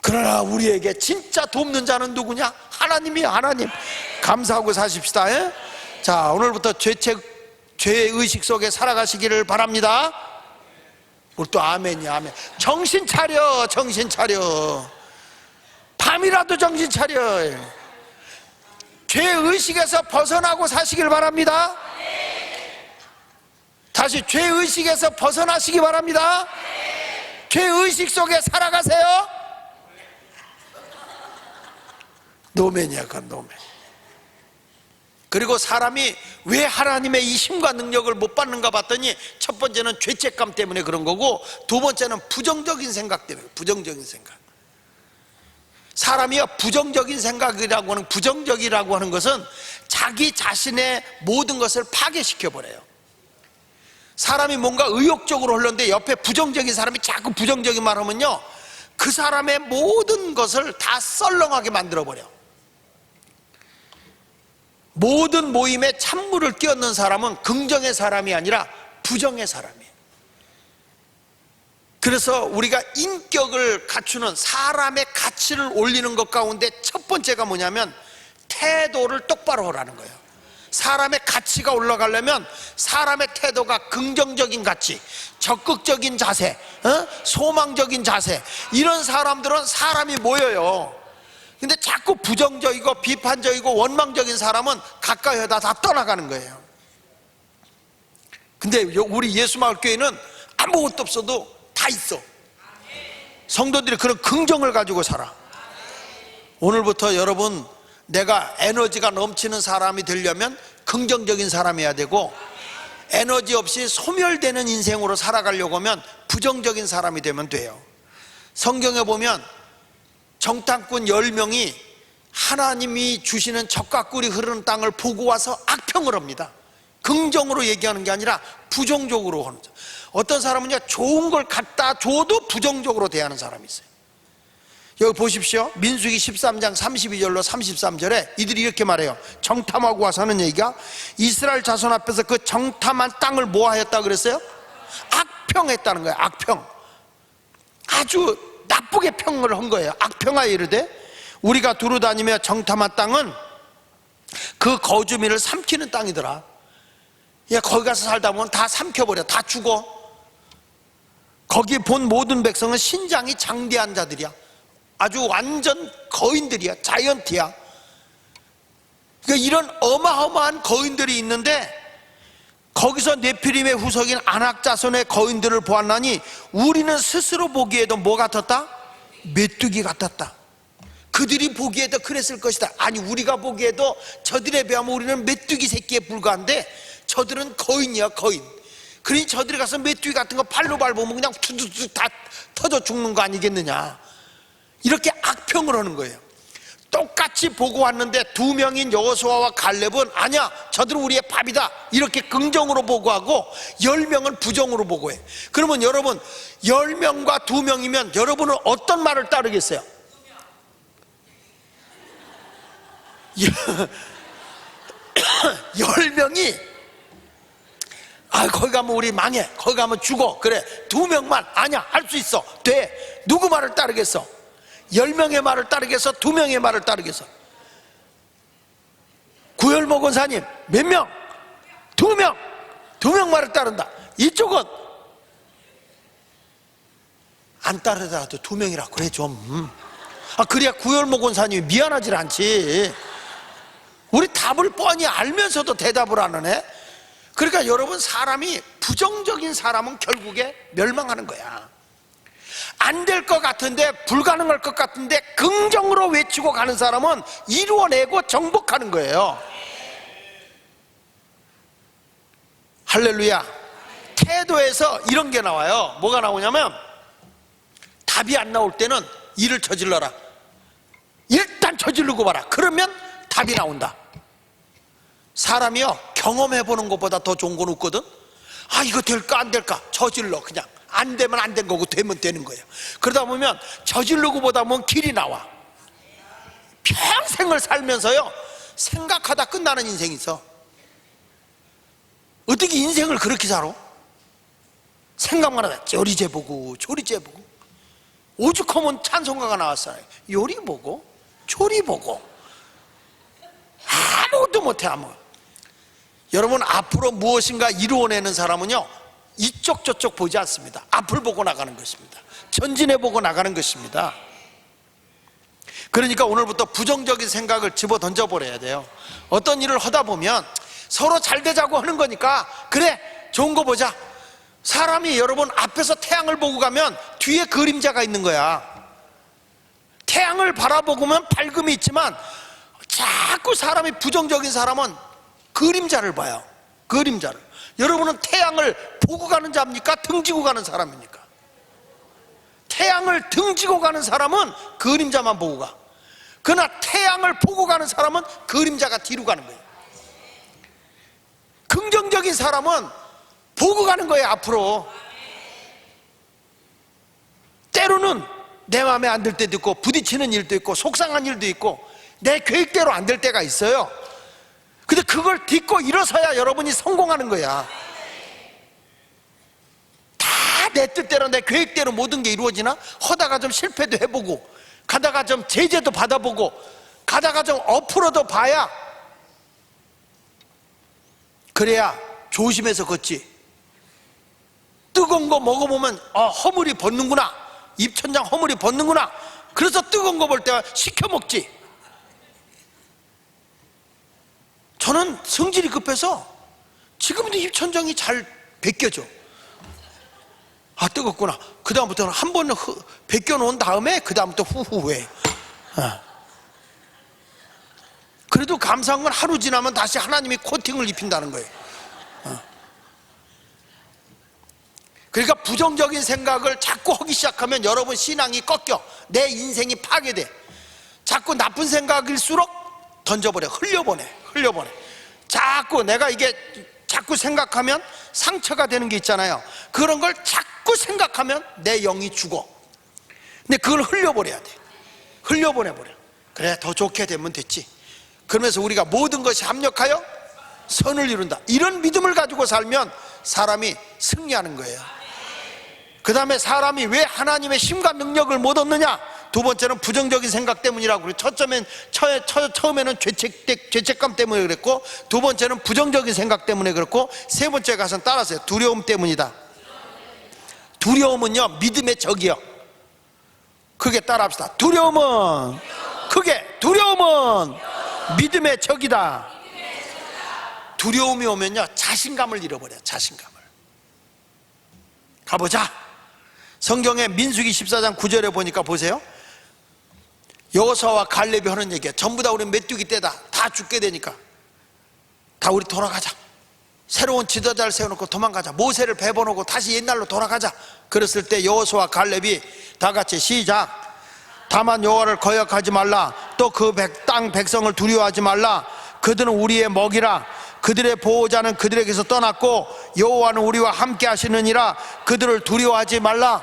그러나 우리에게 진짜 돕는 자는 누구냐? 하나님이야. 하나님. 감사하고 사십시다. 에? 자, 오늘부터 죄의식 속에 살아가시기를 바랍니다. 우리 또 아멘이야. 아멘. 정신 차려. 정신 차려. 밤이라도 정신 차려. 죄의식에서 벗어나고 사시길 바랍니다. 다시 죄의식에서 벗어나시기 바랍니다. 죄의식 속에 살아가세요. 노맨이야. 그건 노맨. 그리고 사람이 왜 하나님의 이 힘과 능력을 못 받는가 봤더니 첫 번째는 죄책감 때문에 그런 거고, 두 번째는 부정적인 생각 때문에. 부정적인 생각. 사람이 부정적인 생각이라고 하는, 부정적이라고 하는 것은 자기 자신의 모든 것을 파괴시켜버려요. 사람이 뭔가 의욕적으로 흘렀는데 옆에 부정적인 사람이 자꾸 부정적인 말 하면요, 그 사람의 모든 것을 다 썰렁하게 만들어버려. 모든 모임에 찬물을 끼얹는 사람은 긍정의 사람이 아니라 부정의 사람이에요. 그래서 우리가 인격을 갖추는, 사람의 가치를 올리는 것 가운데 첫 번째가 뭐냐면 태도를 똑바로 하라는 거예요. 사람의 가치가 올라가려면 사람의 태도가 긍정적인 가치, 적극적인 자세, 소망적인 자세, 이런 사람들은 사람이 모여요. 근데 자꾸 부정적이고 비판적이고 원망적인 사람은 가까이 하다 다 떠나가는 거예요. 근데 우리 예수마을교회는 아무것도 없어도 다 있어. 성도들이 그런 긍정을 가지고 살아. 오늘부터 여러분, 내가 에너지가 넘치는 사람이 되려면 긍정적인 사람이어야 되고, 에너지 없이 소멸되는 인생으로 살아가려고 하면 부정적인 사람이 되면 돼요. 성경에 보면 정탐꾼 10명이 하나님이 주시는 적과 꿀이 흐르는 땅을 보고 와서 악평을 합니다. 긍정으로 얘기하는 게 아니라 부정적으로 하는 거죠. 어떤 사람은요, 좋은 걸 갖다 줘도 부정적으로 대하는 사람이 있어요. 여기 보십시오. 민수기 13장 32절로 33절에 이들이 이렇게 말해요. 정탐하고 와서 하는 얘기가, 이스라엘 자손 앞에서 그 정탐한 땅을 뭐 하였다 그랬어요? 악평했다는 거예요. 악평. 아주 나쁘게 평을 한 거예요. 악평하여 이르되, 우리가 두루 다니며 정탐한 땅은 그 거주민을 삼키는 땅이더라. 야, 거기 가서 살다 보면 다 삼켜버려. 다 죽어. 거기 본 모든 백성은 신장이 장대한 자들이야. 아주 완전 거인들이야. 자이언트야. 그러니까 이런 어마어마한 거인들이 있는데, 거기서 네피림의 후손인 아낙 자손의 거인들을 보았나니 우리는 스스로 보기에도 뭐 같았다? 메뚜기 같았다. 그들이 보기에도 그랬을 것이다. 아니, 우리가 보기에도 저들에 비하면 우리는 메뚜기 새끼에 불과한데 저들은 거인이야, 거인. 그러니 저들이 가서 메뚜기 같은 거 발로 밟으면 그냥 투두둑 다 터져 죽는 거 아니겠느냐. 이렇게 악평을 하는 거예요. 똑같이 보고 왔는데 2명인 여호수아와 갈렙은 아니야, 저들은 우리의 밥이다, 이렇게 긍정으로 보고하고 10명은 부정으로 보고해. 그러면 여러분, 10명과 2명이면 여러분은 어떤 말을 따르겠어요? 10명이 아, 거기 가면 우리 망해, 거기 가면 죽어, 그래. 2명만 아니야, 할 수 있어, 돼. 누구 말을 따르겠어? 10명의 말을 따르겠어? 2명의 말을 따르겠어? 구열목 원사님 몇 명? 2명. 2명 말을 따른다. 이쪽은 안 따르더라도 2명이라 그래 좀. 그래야 구열목 원사님이 미안하질 않지. 우리 답을 뻔히 알면서도 대답을 안 하네. 그러니까 여러분, 사람이 부정적인 사람은 결국에 멸망하는 거야. 안 될 것 같은데, 불가능할 것 같은데 긍정으로 외치고 가는 사람은 이루어내고 정복하는 거예요. 할렐루야. 태도에서 이런 게 나와요. 뭐가 나오냐면, 답이 안 나올 때는 일을 저질러라. 일단 저지르고 봐라. 그러면 답이 나온다. 사람이요, 경험해보는 것보다 더 좋은 건 없거든. 아, 이거 될까 안 될까 저질러. 그냥 안 되면 안 된 거고 되면 되는 거예요. 그러다 보면 저지르고 보다 보면 길이 나와. 평생을 살면서요, 생각하다 끝나는 인생이 있어. 어떻게 인생을 그렇게 살아? 생각만 하다 요리 재보고 조리 재보고. 오죽하면 찬송가가 나왔어요. 요리 보고 조리 보고 아무것도 못해. 아무. 여러분, 앞으로 무엇인가 이루어내는 사람은요, 이쪽 저쪽 보지 않습니다. 앞을 보고 나가는 것입니다. 전진해 보고 나가는 것입니다. 그러니까 오늘부터 부정적인 생각을 집어 던져버려야 돼요. 어떤 일을 하다 보면 서로 잘 되자고 하는 거니까, 그래, 좋은 거 보자. 사람이 여러분 앞에서 태양을 보고 가면 뒤에 그림자가 있는 거야. 태양을 바라보고면 밝음이 있지만 자꾸 사람이 부정적인 사람은 그림자를 봐요. 그림자를. 여러분은 태양을 보고 가는 자입니까? 등지고 가는 사람입니까? 태양을 등지고 가는 사람은 그림자만 보고 가. 그러나 태양을 보고 가는 사람은 그림자가 뒤로 가는 거예요. 긍정적인 사람은 보고 가는 거예요, 앞으로. 때로는 내 마음에 안 들 때도 있고, 부딪히는 일도 있고, 속상한 일도 있고, 내 계획대로 안 될 때가 있어요. 근데 그걸 딛고 일어서야 여러분이 성공하는 거야. 다 내 뜻대로 내 계획대로 모든 게 이루어지나? 하다가 좀 실패도 해보고, 가다가 좀 제재도 받아보고, 가다가 좀 엎으러도 봐야 그래야 조심해서 걷지. 뜨거운 거 먹어보면 허물이 벗는구나, 입천장 허물이 벗는구나, 그래서 뜨거운 거 볼 때 시켜 먹지. 저는 성질이 급해서 지금도 입천장이 잘 벗겨져. 뜨겁구나. 그 다음부터는 한 번 벗겨 놓은 다음에 그 다음부터 후후해. 그래도 감사한 건 하루 지나면 다시 하나님이 코팅을 입힌다는 거예요. 그러니까 부정적인 생각을 자꾸 하기 시작하면 여러분 신앙이 꺾여. 내 인생이 파괴돼. 자꾸 나쁜 생각일수록 던져버려. 흘려보내. 자꾸 내가 이게 자꾸 생각하면 상처가 되는 게 있잖아요. 그런 걸 자꾸 생각하면 내 영이 죽어. 근데 그걸 흘려보내야 돼. 흘려보내버려. 그래, 더 좋게 되면 됐지. 그러면서 우리가 모든 것이 합력하여 선을 이룬다, 이런 믿음을 가지고 살면 사람이 승리하는 거예요. 그 다음에 사람이 왜 하나님의 힘과 능력을 못 얻느냐? 두 번째는 부정적인 생각 때문이라고 그래요. 처음에는 죄책감 때문에 그랬고, 두 번째는 부정적인 생각 때문에 그렇고, 세 번째 가서는 따라서요. 두려움 때문이다. 두려움은요, 믿음의 적이요. 크게 따라합시다. 두려움은 믿음의 적이다. 두려움이 오면요, 자신감을 잃어버려요. 자신감을. 가보자. 성경의 민수기 14장 9절에 보니까 보세요. 여호수아와 갈렙이 하는 얘기야. 전부 다 우리 메뚜기 떼다 다 죽게 되니까 다 우리 돌아가자. 새로운 지도자를 세워놓고 도망가자. 모세를 배번하고 다시 옛날로 돌아가자. 그랬을 때 여호수아와 갈렙이 다 같이 시작. 다만 여호와를 거역하지 말라. 또 그 땅 백성을 두려워하지 말라. 그들은 우리의 먹이라. 그들의 보호자는 그들에게서 떠났고 여호와는 우리와 함께 하시느니라. 그들을 두려워하지 말라.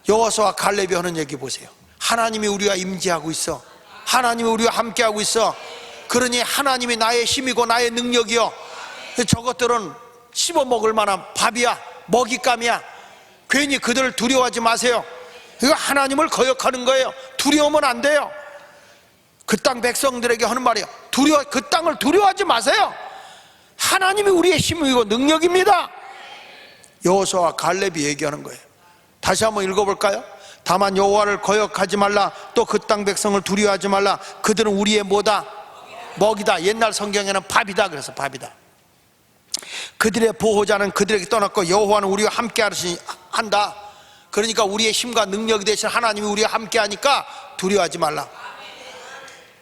여호수아와 갈렙이 하는 얘기 보세요. 하나님이 우리와 임재하고 있어. 하나님이 우리와 함께하고 있어. 그러니 하나님이 나의 힘이고 나의 능력이요. 저것들은 씹어먹을 만한 밥이야, 먹잇감이야. 괜히 그들을 두려워하지 마세요. 이거 하나님을 거역하는 거예요. 두려우면 안 돼요. 그 땅 백성들에게 하는 말이에요. 그 땅을 두려워하지 마세요. 하나님이 우리의 힘이고 능력입니다. 여호수아와 갈렙이 얘기하는 거예요. 다시 한번 읽어볼까요? 다만 여호와를 거역하지 말라. 또 그 땅 백성을 두려워하지 말라. 그들은 우리의 뭐다? 먹이다. 옛날 성경에는 밥이다 그래서 밥이다. 그들의 보호자는 그들에게 떠났고 여호와는 우리와 함께 한다. 그러니까 우리의 힘과 능력이 되신 하나님이 우리와 함께 하니까 두려워하지 말라.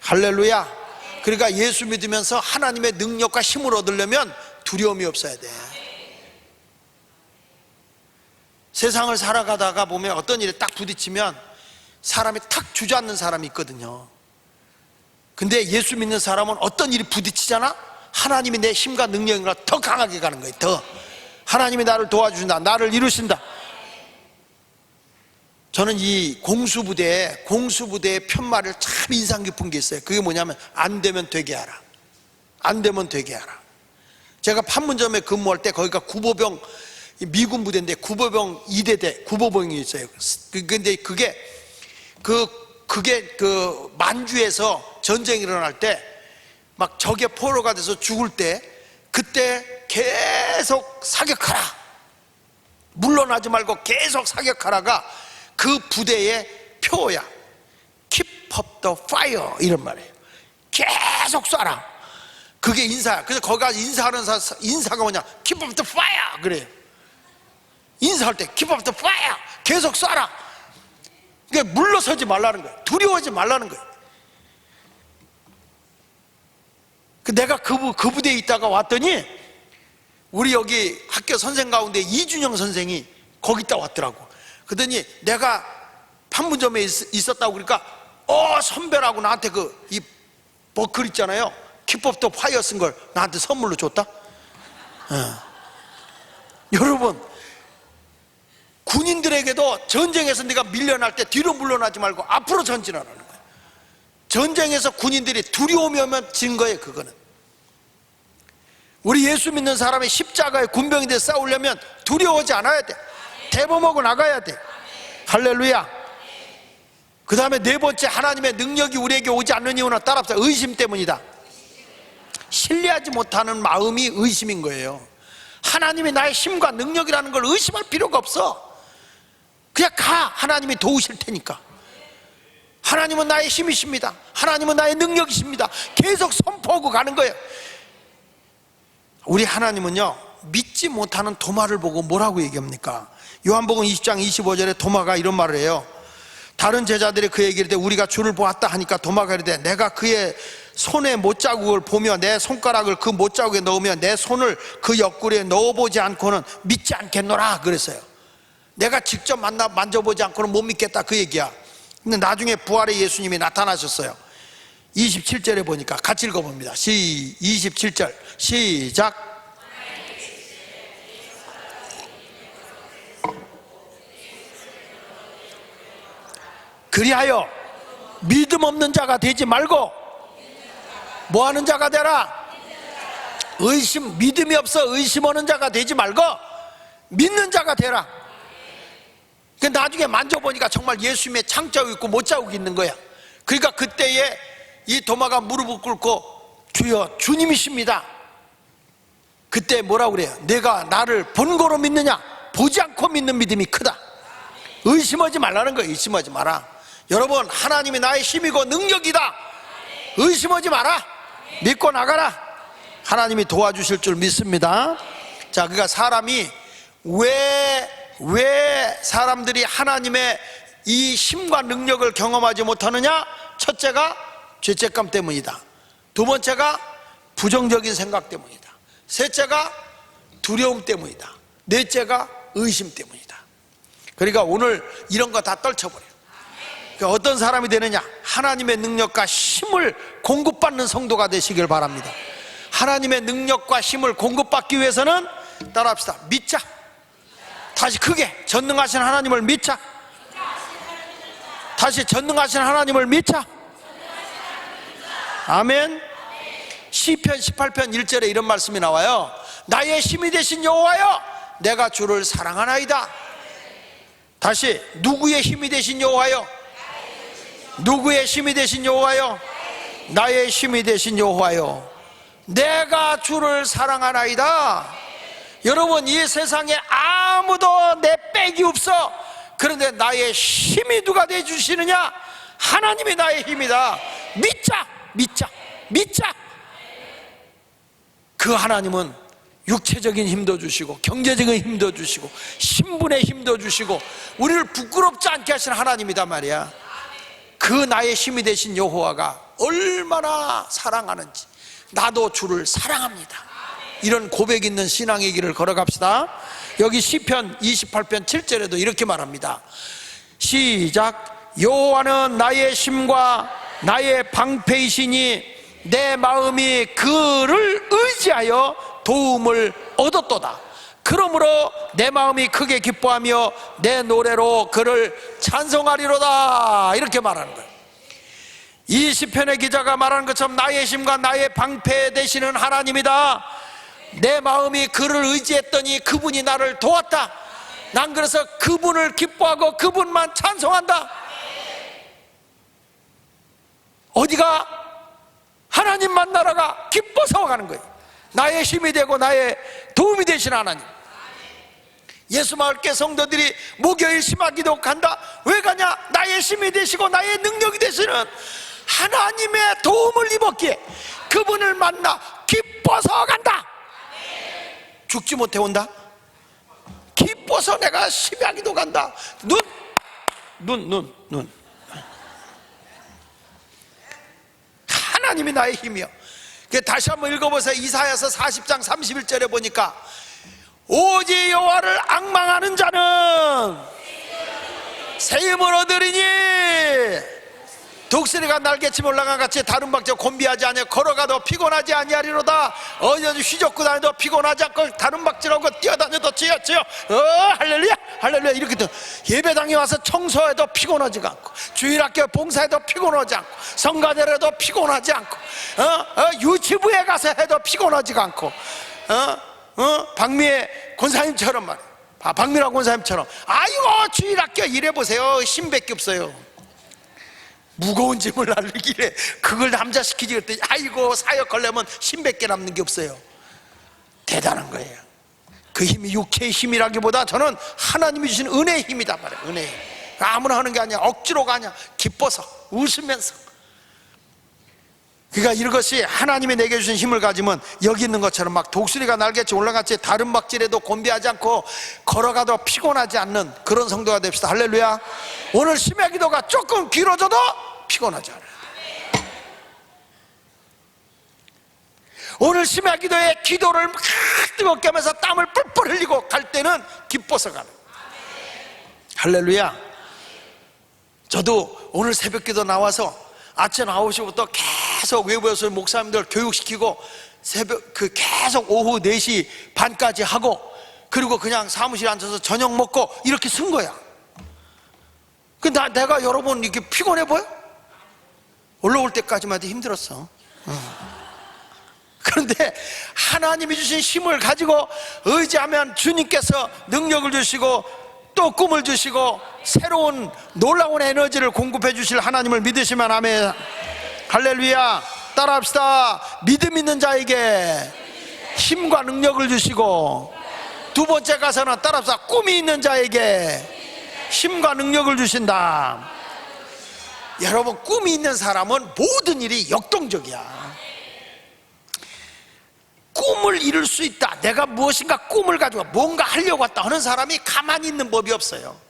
할렐루야. 그러니까 예수 믿으면서 하나님의 능력과 힘을 얻으려면 두려움이 없어야 돼. 세상을 살아가다가 보면 어떤 일에 딱 부딪히면 사람이 탁 주저앉는 사람이 있거든요. 근데 예수 믿는 사람은 어떤 일이 부딪히잖아? 하나님이 내 힘과 능력인가 더 강하게 가는 거예요. 더 하나님이 나를 도와주신다, 나를 이루신다. 저는 이 공수부대의 편말을 참 인상 깊은 게 있어요. 그게 뭐냐면 안 되면 되게 하라. 안 되면 되게 하라. 제가 판문점에 근무할 때 거기가 구보병, 미군 부대인데 구보병 2대대 구보병이 있어요. 근데 그게 만주에서 전쟁이 일어날 때 막 적의 포로가 돼서 죽을 때 그때 계속 사격하라, 물러나지 말고 계속 사격하라가 그 부대의 표어야. Keep up the fire 이런 말이에요. 계속 쏴라. 그게 인사야. 그래서 거기 가서 인사하는 인사가 뭐냐? Keep up the fire 그래요. 인사할 때 Keep up the fire, 계속 쏴라. 그러니까 물러서지 말라는 거예요. 두려워하지 말라는 거예요. 내가 그 부대에 있다가 왔더니 우리 여기 학교 선생 가운데 이준영 선생이 거기 있다 왔더라고. 그러더니 내가 판문점에 있었다고 그러니까 선배라고 나한테 이 버클 있잖아요, Keep up the fire 쓴 걸 나한테 선물로 줬다. 여러분, 군인들에게도 전쟁에서 네가 밀려날 때 뒤로 물러나지 말고 앞으로 전진하라는 거예요. 전쟁에서 군인들이 두려움이 오면 진 거예요. 그거는 우리 예수 믿는 사람이 십자가의 군병이 돼 싸우려면 두려워하지 않아야 돼. 대범하고 나가야 돼. 할렐루야. 그 다음에 네 번째, 하나님의 능력이 우리에게 오지 않는 이유는 따라합시다. 의심 때문이다. 신뢰 신뢰하지 못하는 마음이 의심인 거예요. 하나님이 나의 힘과 능력이라는 걸 의심할 필요가 없어. 그냥 가. 하나님이 도우실 테니까. 하나님은 나의 힘이십니다. 하나님은 나의 능력이십니다. 계속 선포하고 가는 거예요. 우리 하나님은요, 믿지 못하는 도마를 보고 뭐라고 얘기합니까? 요한복음 20장 25절에 도마가 이런 말을 해요. 다른 제자들이 그에게 이르되 우리가 주를 보았다 하니까 도마가 이르되 내가 그의 손에 못자국을 보며 내 손가락을 그 못자국에 넣으며 내 손을 그 옆구리에 넣어보지 않고는 믿지 않겠노라 그랬어요. 내가 직접 만져보지 않고는 못 믿겠다 그 얘기야. 근데 나중에 부활의 예수님이 나타나셨어요. 27절에 보니까 같이 읽어봅니다. 27절 시작. 그리하여 믿음 없는 자가 되지 말고 뭐 하는 자가 되라? 믿음이 없어 의심하는 자가 되지 말고 믿는 자가 되라. 나중에 만져보니까 정말 예수님의 창자국 있고 못자국이 있는 거야. 그러니까 그때에 이 도마가 무릎을 꿇고 주여 주님이십니다. 그때 뭐라고 그래요? 내가 나를 본 거로 믿느냐? 보지 않고 믿는 믿음이 크다. 의심하지 말라는 거예요. 의심하지 마라. 여러분, 하나님이 나의 힘이고 능력이다. 의심하지 마라. 믿고 나가라. 하나님이 도와주실 줄 믿습니다. 자, 그러니까 사람이 왜 사람들이 하나님의 이 힘과 능력을 경험하지 못하느냐? 첫째가 죄책감 때문이다. 두 번째가 부정적인 생각 때문이다. 셋째가 두려움 때문이다. 넷째가 의심 때문이다. 그러니까 오늘 이런 거 다 떨쳐버려. 그러니까 어떤 사람이 되느냐? 하나님의 능력과 힘을 공급받는 성도가 되시길 바랍니다. 하나님의 능력과 힘을 공급받기 위해서는 따라합시다. 믿자. 다시 크게 전능하신 하나님을 믿자. 다시 전능하신 하나님을 믿자. 아멘. 시편 18편 1절에 이런 말씀이 나와요. 나의 힘이 되신 여호와여 내가 주를 사랑하나이다. 다시 누구의 힘이 되신 여호와여? 누구의 힘이 되신 여호와여? 나의 힘이 되신 여호와여 내가 주를 사랑하나이다. 여러분, 이 세상에 아무도 내 빽이 없어. 그런데 나의 힘이 누가 되주시느냐? 하나님이 나의 힘이다. 믿자. 믿자. 믿자. 그 하나님은 육체적인 힘도 주시고 경제적인 힘도 주시고 신분의 힘도 주시고 우리를 부끄럽지 않게 하시는 하나님이다 말이야. 그 나의 힘이 되신 여호와가 얼마나 사랑하는지 나도 주를 사랑합니다. 이런 고백 있는 신앙의 길을 걸어갑시다. 여기 시편 28편 7절에도 이렇게 말합니다. 시작. 여호와는 나의 힘과 나의 방패이시니 내 마음이 그를 의지하여 도움을 얻었도다. 그러므로 내 마음이 크게 기뻐하며 내 노래로 그를 찬송하리로다. 이렇게 말하는 거예요. 이 시편의 기자가 말하는 것처럼 나의 힘과 나의 방패 되시는 하나님이다. 내 마음이 그를 의지했더니 그분이 나를 도왔다. 난 그래서 그분을 기뻐하고 그분만 찬송한다. 어디가? 하나님 만나러가 기뻐서 가는 거예요. 나의 힘이 되고 나의 도움이 되신 하나님. 예수마을교 성도들이 목요일 심화기도 간다. 왜 가냐? 나의 힘이 되시고 나의 능력이 되시는 하나님의 도움을 입었기에 그분을 만나 기뻐서 간다. 죽지 못해 온다. 기뻐서 내가 심야기도 간다. 눈 하나님이 나의 힘이요. 다시 한번 읽어보세요. 이사야서 40장 31절에 보니까 오직 여호와를 앙망하는 자는 새 힘을 얻으리니 독수리가 날개치며 올라간 같이 다른 박자 곤비하지 아니하여 걸어가도 피곤하지 아니하리로다. 어디든지 휘젓고 다녀도 피곤하지 않고 다른 박질하고 뛰어다녀도 지어지어 할렐루야 할렐루야. 이렇게 예배당에 와서 청소해도 피곤하지가 않고 주일학교 봉사해도 피곤하지 않고 성가대로도 피곤하지 않고 유치부에 가서 해도 피곤하지가 않고 박미의 권사님처럼 말이야. 박미라 권사님처럼 아이고 주일학교 일해보세요. 힘밖에 없어요. 무거운 짐을 날리길래 그걸 남자시키지 그랬더니 아이고 사역 하려면 힘밖에 남는 게 없어요. 대단한 거예요. 그 힘이 육체의 힘이라기보다 저는 하나님이 주신 은혜의 힘이다 말이에요. 은혜의 힘. 아무나 하는 게 아니야. 억지로가 아니야. 기뻐서 웃으면서. 그러니까 이것이 하나님이 내게 주신 힘을 가지면 여기 있는 것처럼 막 독수리가 날개치 올라갔지 다른 박질에도 곤비하지 않고 걸어가도 피곤하지 않는 그런 성도가 됩시다. 할렐루야. 오늘 심야 기도가 조금 길어져도 피곤하지 않아요. 오늘 심야 기도에 기도를 막 뜨겁게 하면서 땀을 뿔뿔 흘리고 갈 때는 기뻐서 가는. 할렐루야. 저도 오늘 새벽 기도 나와서 아침 9시부터 계속 외부에서 목사님들 교육시키고 새벽 계속 오후 4시 반까지 하고 그리고 그냥 사무실에 앉아서 저녁 먹고 이렇게 쓴 거야. 내가 여러분 이렇게 피곤해 보여? 올라올 때까지만 해도 힘들었어. 그런데 하나님이 주신 힘을 가지고 의지하면 주님께서 능력을 주시고 또 꿈을 주시고 새로운 놀라운 에너지를 공급해 주실 하나님을 믿으시면 아멘. 할렐루야. 따라합시다. 믿음 있는 자에게 힘과 능력을 주시고, 두 번째 가서는 따라합시다. 꿈이 있는 자에게 힘과 능력을 주신다. 여러분, 꿈이 있는 사람은 모든 일이 역동적이야. 꿈을 이룰 수 있다. 내가 무엇인가 꿈을 가지고 뭔가 하려고 왔다 하는 사람이 가만히 있는 법이 없어요.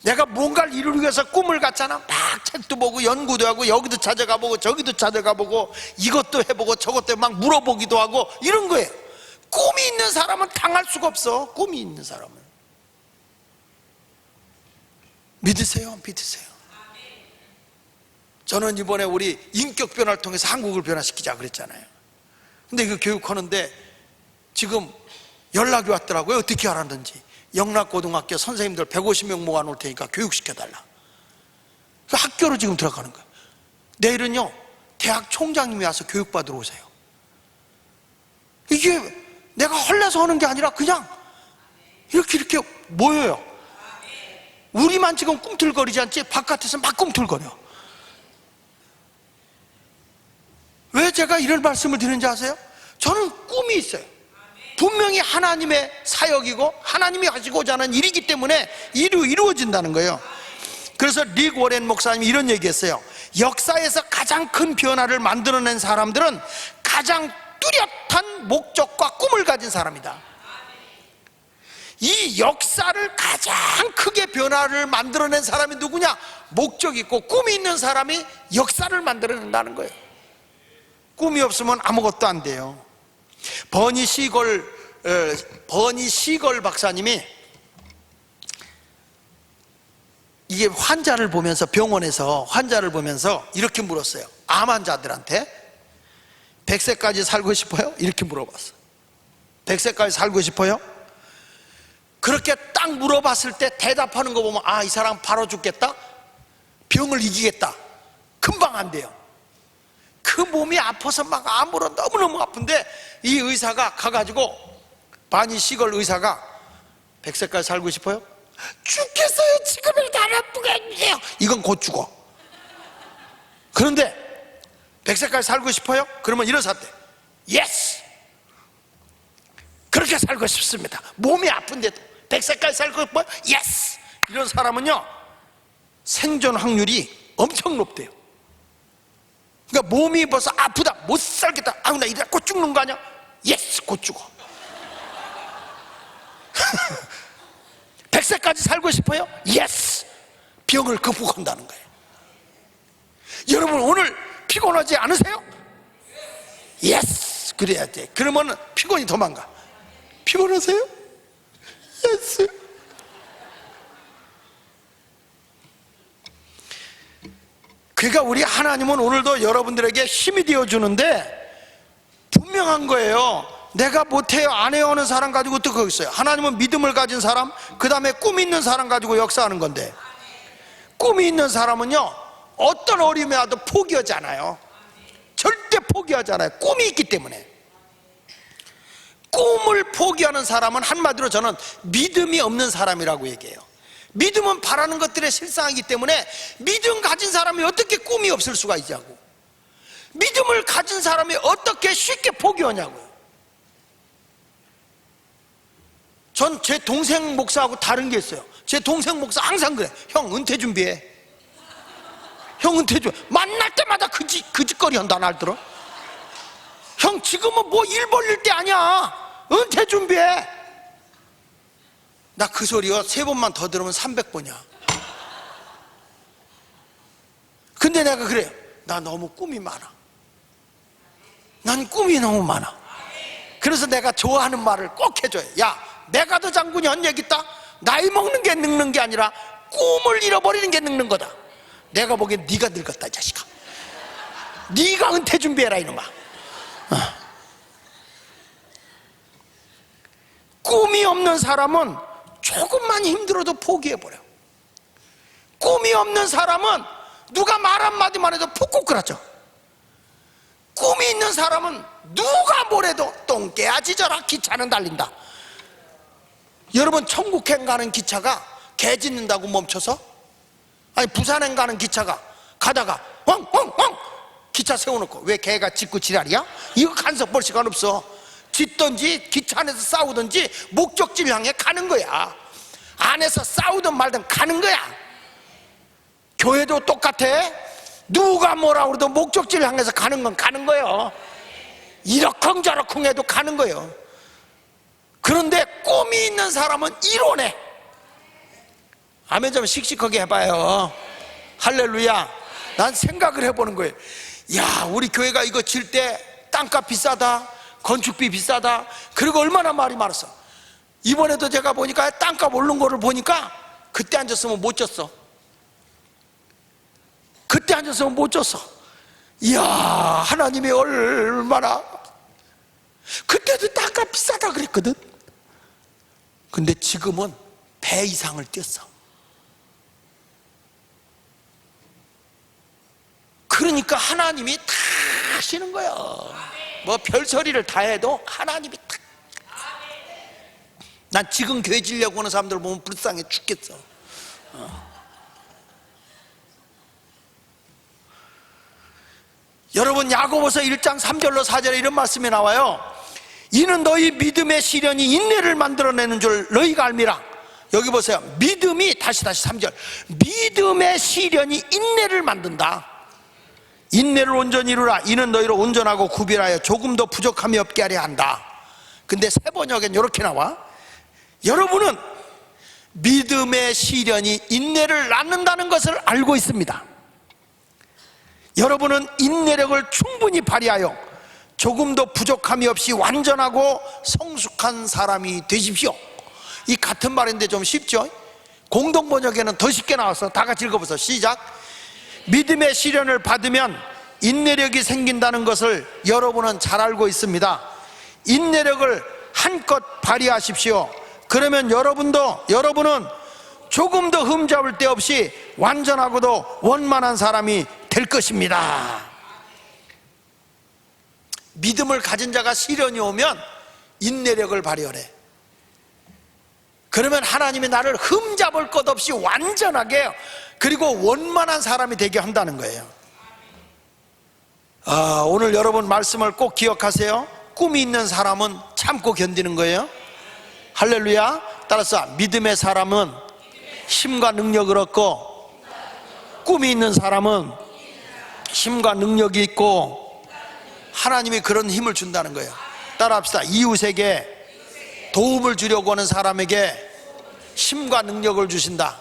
내가 뭔가를 이루기 위해서 꿈을 갖잖아. 막 책도 보고 연구도 하고 여기도 찾아가 보고 저기도 찾아가 보고 이것도 해보고 저것도 막 물어보기도 하고 이런 거예요. 꿈이 있는 사람은 당할 수가 없어. 꿈이 있는 사람은. 믿으세요? 믿으세요? 저는 이번에 우리 인격 변화를 통해서 한국을 변화시키자 그랬잖아요. 근데 이거 교육하는데 지금 연락이 왔더라고요. 어떻게 알았는지. 영락고등학교 선생님들 150명 모아놓을 테니까 교육시켜달라. 그 학교로 지금 들어가는 거예요. 내일은요 대학 총장님이 와서 교육받으러 오세요. 이게 내가 헐레서 하는 게 아니라 그냥 이렇게 모여요. 우리만 지금 꿈틀거리지 않지 바깥에서 막 꿈틀거려. 왜 제가 이런 말씀을 드리는지 아세요? 저는 꿈이 있어요. 분명히 하나님의 사역이고 하나님이 하시고자 하는 일이기 때문에 이루어진다는 거예요. 그래서 릭 워렌 목사님이 이런 얘기했어요. 역사에서 가장 큰 변화를 만들어낸 사람들은 가장 뚜렷한 목적과 꿈을 가진 사람이다. 이 역사를 가장 크게 변화를 만들어낸 사람이 누구냐? 목적이 있고 꿈이 있는 사람이 역사를 만들어낸다는 거예요. 꿈이 없으면 아무것도 안 돼요. 버니 시걸 박사님이 이게 환자를 보면서 병원에서 환자를 보면서 이렇게 물었어요. 암 환자들한테 100세까지 살고 싶어요? 이렇게 물어봤어. 100세까지 살고 싶어요? 그렇게 딱 물어봤을 때 대답하는 거 보면 아, 이 사람 바로 죽겠다? 병을 이기겠다. 금방 안 돼요. 그 몸이 아파서 막 암으로 너무너무 아픈데 이 의사가 가가지고 바니 시걸 의사가 100세까지 살고 싶어요? 죽겠어요. 지금이라도 안 아프게 해주세요. 이건 곧 죽어. 그런데 100세까지 살고 싶어요? 그러면 이런 사태. 예스! 그렇게 살고 싶습니다. 몸이 아픈데도 100세까지 살고 싶어요? 예스! 이런 사람은요 생존 확률이 엄청 높대요. 그러니까 몸이 벌써 아프다 못 살겠다 아우 나 이러다 곧 죽는 거 아니야? 예스! 곧 죽어. 100세까지 살고 싶어요? 예스! 병을 극복한다는 거예요. 여러분 오늘 피곤하지 않으세요? 예스! 그래야 돼. 그러면 피곤이 도망가. 피곤하세요? 예스! 그러니까 우리 하나님은 오늘도 여러분들에게 힘이 되어주는데 분명한 거예요. 내가 못해요 안 해요 하는 사람 가지고 어떻게 하겠어요? 하나님은 믿음을 가진 사람, 그 다음에 꿈이 있는 사람 가지고 역사하는 건데, 꿈이 있는 사람은요 어떤 어려움이 와도 포기하지 않아요. 절대 포기하지 않아요. 꿈이 있기 때문에. 꿈을 포기하는 사람은 한마디로 저는 믿음이 없는 사람이라고 얘기해요. 믿음은 바라는 것들의 실상이기 때문에 믿음 가진 사람이 어떻게 꿈이 없을 수가 있냐고. 믿음을 가진 사람이 어떻게 쉽게 포기하냐고요. 전 제 동생 목사하고 다른 게 있어요. 제 동생 목사 항상 그래. 형 은퇴 준비해. 형 은퇴 준비. 만날 때마다 그 짓거리 한다. 날 들어. 형 지금은 뭐 일 벌릴 때 아니야. 은퇴 준비해. 나 그 소리요 3번만 더 들으면 300번이야. 근데 내가 그래요. 나 너무 꿈이 많아. 난 꿈이 너무 많아. 그래서 내가 좋아하는 말을 꼭 해줘요. 야, 내가 더 장군이 한 얘기 있다. 나이 먹는 게 늙는 게 아니라 꿈을 잃어버리는 게 늙는 거다. 내가 보기엔 네가 늙었다 이 자식아. 네가 은퇴 준비해라 이놈아. 꿈이 없는 사람은 조금만 힘들어도 포기해버려. 꿈이 없는 사람은 누가 말 한마디만 해도 푹푹 끓어져. 꿈이 있는 사람은 누가 뭐래도 똥개야 짖어라 기차는 달린다. 여러분 천국행 가는 기차가 개 짖는다고 멈춰서? 아니 부산행 가는 기차가 가다가 엉엉엉 기차 세워놓고 왜 개가 짖고 지랄이야? 이거 간섭 볼 시간 없어. 짖든지 기차 안에서 싸우든지 목적지를 향해 가는 거야. 안에서 싸우든 말든 가는 거야. 교회도 똑같아. 누가 뭐라 그래도 목적지를 향해서 가는 건 가는 거예요. 이러쿵저러쿵 해도 가는 거예요. 그런데 꿈이 있는 사람은 이론해. 아멘 좀 씩씩하게 해봐요. 할렐루야. 난 생각을 해보는 거예요. 야, 우리 교회가 이거 질 때 땅값 비싸다, 건축비 비싸다. 그리고 얼마나 말이 많았어. 이번에도 제가 보니까 땅값 오른 거를 보니까 그때 앉았으면 못 졌어. 그때 앉았으면 못 졌어. 이야, 하나님이 얼마나. 그때도 땅값 비싸다 그랬거든. 근데 지금은 배 이상을 뛰었어. 그러니까 하나님이 다 하시는 거예요. 뭐 별소리를 다 해도 하나님이 다. 난 지금 교회 지려고 하는 사람들 보면 불쌍해 죽겠어. 여러분 야고보서 1장 3절로 4절에 이런 말씀이 나와요. 이는 너희 믿음의 시련이 인내를 만들어내는 줄 너희가 알미라. 여기 보세요. 믿음이 다시 3절. 믿음의 시련이 인내를 만든다. 인내를 온전히 이루라. 이는 너희를 온전하고 구별하여 조금 더 부족함이 없게 하려 한다. 근데 세번역엔 이렇게 나와. 여러분은 믿음의 시련이 인내를 낳는다는 것을 알고 있습니다. 여러분은 인내력을 충분히 발휘하여 조금 더 부족함이 없이 완전하고 성숙한 사람이 되십시오. 이 같은 말인데 좀 쉽죠? 공동번역에는 더 쉽게 나와서 다 같이 읽어보세요. 시작. 믿음의 시련을 받으면 인내력이 생긴다는 것을 여러분은 잘 알고 있습니다. 인내력을 한껏 발휘하십시오. 그러면 여러분은 조금 더 흠잡을 데 없이 완전하고도 원만한 사람이 될 것입니다. 믿음을 가진 자가 시련이 오면 인내력을 발휘하래. 그러면 하나님이 나를 흠잡을 것 없이 완전하게 그리고 원만한 사람이 되게 한다는 거예요. 오늘 여러분 말씀을 꼭 기억하세요. 꿈이 있는 사람은 참고 견디는 거예요. 할렐루야. 따라서 믿음의 사람은 힘과 능력을 얻고 꿈이 있는 사람은 힘과 능력이 있고 하나님이 그런 힘을 준다는 거예요. 따라합시다. 이웃에게 도움을 주려고 하는 사람에게 힘과 능력을 주신다.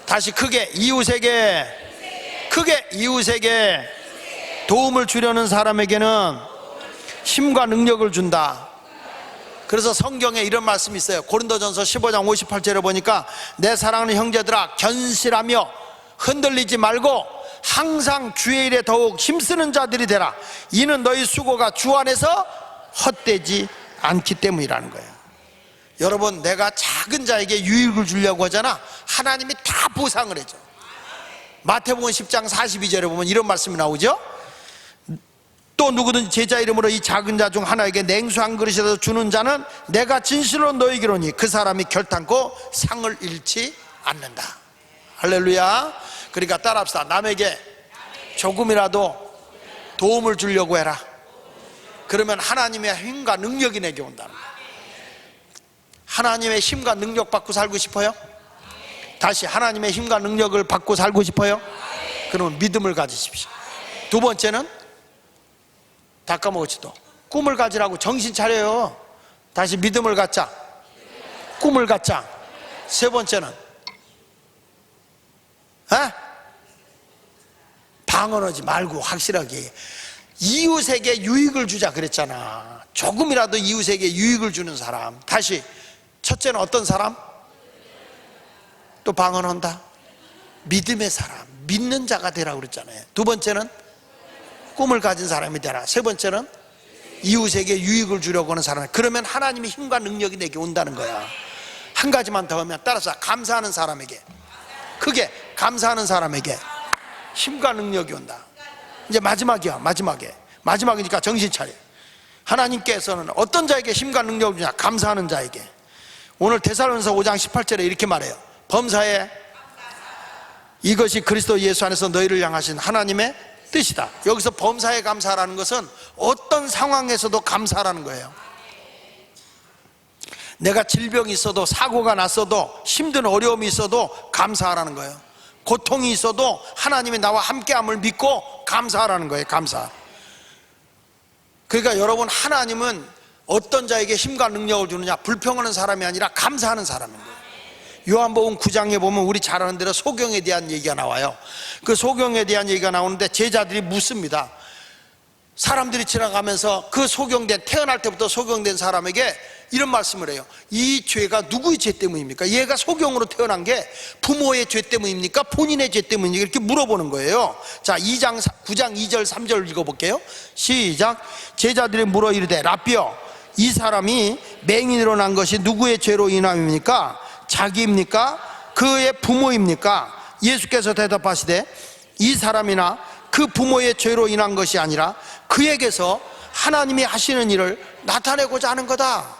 다시 크게 이웃에게 도움을 주려는 사람에게는 힘과 능력을 준다. 그래서 성경에 이런 말씀이 있어요. 고린도전서 15장 58절에 보니까 내 사랑하는 형제들아 견실하며 흔들리지 말고 항상 주의 일에 더욱 힘쓰는 자들이 되라. 이는 너희 수고가 주 안에서 헛되지 않기 때문이라는 거예요. 여러분 내가 작은 자에게 유익을 주려고 하잖아. 하나님이 다 보상을 해줘. 마태복음 10장 42절에 보면 이런 말씀이 나오죠. 또 누구든지 제자 이름으로 이 작은 자 중 하나에게 냉수 한 그릇이라도 주는 자는 내가 진실로 너희에게 이르노니 그 사람이 결탄코 상을 잃지 않는다. 할렐루야. 그러니까 따라합시다. 남에게 조금이라도 도움을 주려고 해라. 그러면 하나님의 힘과 능력이 내게 온다. 하나님의 힘과 능력 받고 살고 싶어요? 다시 하나님의 힘과 능력을 받고 살고 싶어요? 그러면 믿음을 가지십시오. 두 번째는 다 까먹었지 또. 꿈을 가지라고. 정신 차려요. 다시 믿음을 갖자. 꿈을 갖자. 세 번째는 방언하지 말고 확실하게 이웃에게 유익을 주자 그랬잖아. 조금이라도 이웃에게 유익을 주는 사람. 다시 첫째는 어떤 사람? 또 방언한다. 믿음의 사람, 믿는 자가 되라고 그랬잖아요. 두 번째는 꿈을 가진 사람이 되라. 세 번째는 이웃에게 유익을 주려고 하는 사람. 그러면 하나님의 힘과 능력이 내게 온다는 거야. 한 가지만 더 하면 따라서 감사하는 사람에게, 크게 감사하는 사람에게 힘과 능력이 온다. 이제 마지막이야. 마지막이니까 정신 차려. 하나님께서는 어떤 자에게 힘과 능력을 주냐? 감사하는 자에게. 오늘 데살로니가서 5장 18절에 이렇게 말해요. 범사에 이것이 그리스도 예수 안에서 너희를 향하신 하나님의 뜻이다. 여기서 범사에 감사하라는 것은 어떤 상황에서도 감사하라는 거예요. 내가 질병이 있어도, 사고가 났어도, 힘든 어려움이 있어도 감사하라는 거예요. 고통이 있어도 하나님이 나와 함께함을 믿고 감사하라는 거예요. 감사. 그러니까 여러분, 하나님은 어떤 자에게 힘과 능력을 주느냐? 불평하는 사람이 아니라 감사하는 사람인 거예요. 요한복음 9장에 보면 우리 잘 아는 대로 소경에 대한 얘기가 나와요. 그 소경에 대한 얘기가 나오는데 제자들이 묻습니다. 사람들이 지나가면서 그 소경된, 태어날 때부터 소경된 사람에게 이런 말씀을 해요. 이 죄가 누구의 죄 때문입니까? 얘가 소경으로 태어난 게 부모의 죄 때문입니까? 본인의 죄 때문입니까? 이렇게 물어보는 거예요. 자, 9장 2절 3절 읽어볼게요. 시작. 제자들이 물어 이르되 라삐여, 이 사람이 맹인으로 난 것이 누구의 죄로 인함입니까? 자기입니까? 그의 부모입니까? 예수께서 대답하시되 이 사람이나 그 부모의 죄로 인한 것이 아니라 그에게서 하나님이 하시는 일을 나타내고자 하는 거다.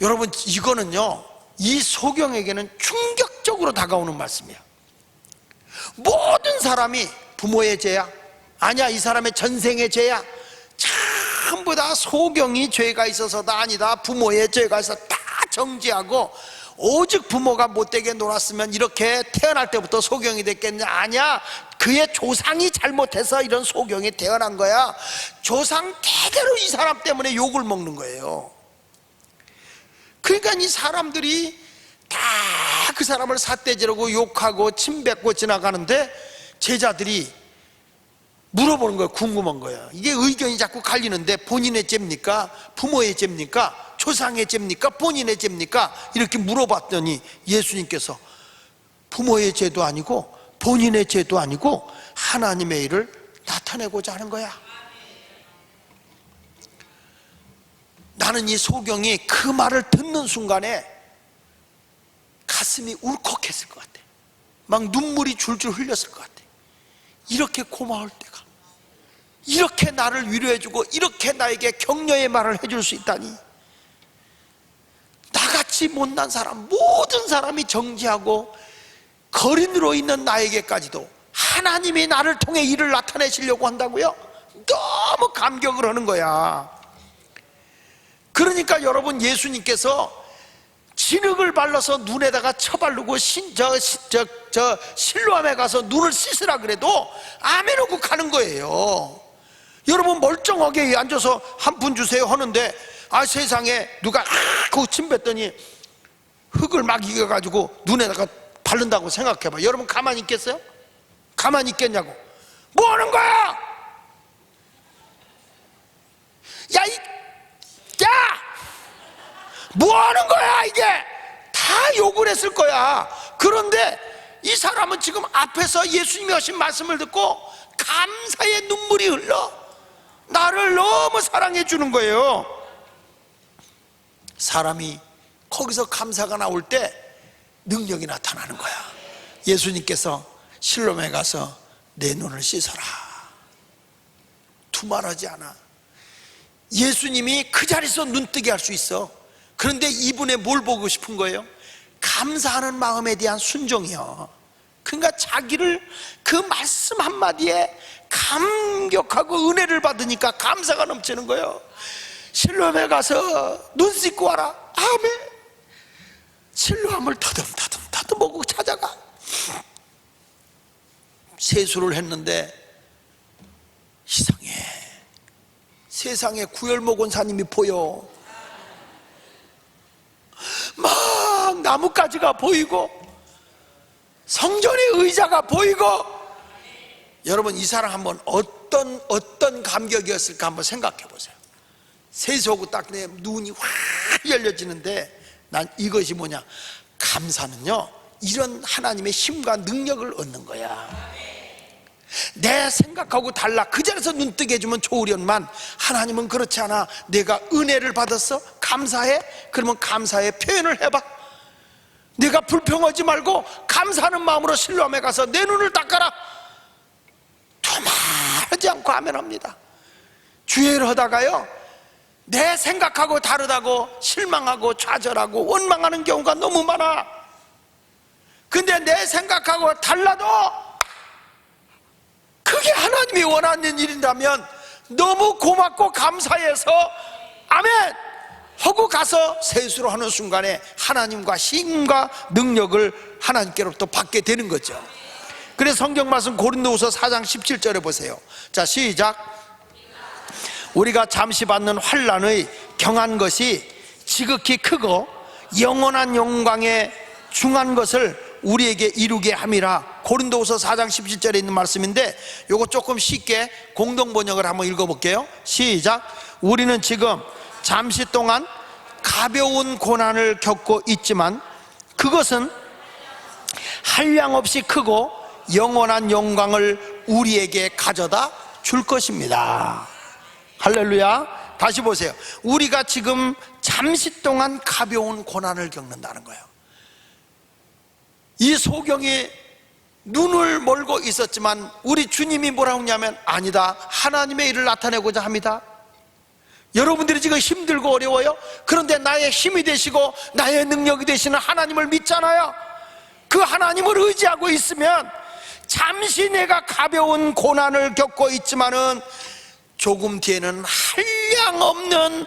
여러분, 이거는요, 이 소경에게는 충격적으로 다가오는 말씀이야. 모든 사람이 부모의 죄야? 아니야, 이 사람의 전생의 죄야? 전부 다 소경이 죄가 있어서다? 아니다, 부모의 죄가 있어서 다 정지하고, 오직 부모가 못되게 놀았으면 이렇게 태어날 때부터 소경이 됐겠냐? 아니야, 그의 조상이 잘못해서 이런 소경이 태어난 거야. 조상 대대로 이 사람 때문에 욕을 먹는 거예요. 그러니까 이 사람들이 다 그 사람을 삿대지르고 욕하고 침뱉고 지나가는데 제자들이 물어보는 거예요. 궁금한 거예요. 이게 의견이 자꾸 갈리는데 본인의 죄입니까? 부모의 죄입니까? 조상의 죄입니까? 본인의 죄입니까? 이렇게 물어봤더니 예수님께서 부모의 죄도 아니고 본인의 죄도 아니고 하나님의 일을 나타내고자 하는 거야. 나는 이 소경이 그 말을 듣는 순간에 가슴이 울컥했을 것 같아. 막 눈물이 줄줄 흘렸을 것 같아. 이렇게 고마울 때가, 이렇게 나를 위로해주고 이렇게 나에게 격려의 말을 해줄 수 있다니. 나같이 못난 사람, 모든 사람이 정지하고 거린으로 있는 나에게까지도 하나님이 나를 통해 일을 나타내시려고 한다고요? 너무 감격을 하는 거야. 그러니까 여러분, 예수님께서 진흙을 발라서 눈에다가 쳐바르고 실로암에 가서 눈을 씻으라 그래도 아멘 하고 가는 거예요. 여러분, 멀쩡하게 앉아서 한 푼 주세요 하는데, 아, 세상에 누가 그 침 뱉더니 흙을 막 이겨가지고 눈에다가 바른다고 생각해봐. 여러분 가만히 있겠어요? 가만히 있겠냐고. 뭐 하는 거야? 뭐 하는 거야? 이게 다 욕을 했을 거야. 그런데 이 사람은 지금 앞에서 예수님이 하신 말씀을 듣고 감사의 눈물이 흘러 나를 너무 사랑해 주는 거예요. 사람이 거기서 감사가 나올 때 능력이 나타나는 거야. 예수님께서 실로암에 가서 내 눈을 씻어라. 두말하지 않아. 예수님이 그 자리에서 눈뜨게 할 수 있어. 그런데 이분의 뭘 보고 싶은 거예요? 감사하는 마음에 대한 순종이요. 그러니까 자기를 그 말씀 한마디에 감격하고 은혜를 받으니까 감사가 넘치는 거예요. 실로암에 가서 눈 씻고 와라. 아멘. 실로암을 더듬더듬 찾아가. 세수를 했는데 이상해. 세상에 구열목원사님이 보여. 막 나뭇가지가 보이고 성전의 의자가 보이고. 여러분, 이 사람 한번 어떤 감격이었을까 한번 생각해 보세요. 세수하고 딱 내 눈이 확 열려지는데, 난 이것이 뭐냐, 감사는요 이런 하나님의 힘과 능력을 얻는 거야. 내 생각하고 달라. 그 자리에서 눈 뜨게 해주면 좋으련만, 하나님은 그렇지 않아. 내가 은혜를 받았어? 감사해? 그러면 감사의 표현을 해봐. 내가 불평하지 말고 감사하는 마음으로 실로암에 가서 내 눈을 닦아라. 두말하지 않고 아멘합니다. 주의를 하다가요, 내 생각하고 다르다고 실망하고 좌절하고 원망하는 경우가 너무 많아. 근데 내 생각하고 달라도 그게 하나님이 원하는 일이라면 너무 고맙고 감사해서 아멘 하고 가서 세수를 하는 순간에 하나님과 힘과 능력을 하나님께로부터 받게 되는 거죠. 그래서 성경 말씀 고린도후서 4장 17절에 보세요. 자, 시작. 우리가 잠시 받는 환난의 경한 것이 지극히 크고 영원한 영광에 중한 것을 우리에게 이루게 함이라. 고린도후서 4장 17절에 있는 말씀인데, 요거 조금 쉽게 공동 번역을 한번 읽어볼게요. 시작. 우리는 지금 잠시 동안 가벼운 고난을 겪고 있지만 그것은 한량없이 크고 영원한 영광을 우리에게 가져다 줄 것입니다. 할렐루야. 다시 보세요. 우리가 지금 잠시 동안 가벼운 고난을 겪는다는 거예요. 이 소경이 눈을 멀고 있었지만 우리 주님이 뭐라고 했냐면, 아니다, 하나님의 일을 나타내고자 합니다. 여러분들이 지금 힘들고 어려워요. 그런데 나의 힘이 되시고 나의 능력이 되시는 하나님을 믿잖아요. 그 하나님을 의지하고 있으면 잠시 내가 가벼운 고난을 겪고 있지만은 조금 뒤에는 한량없는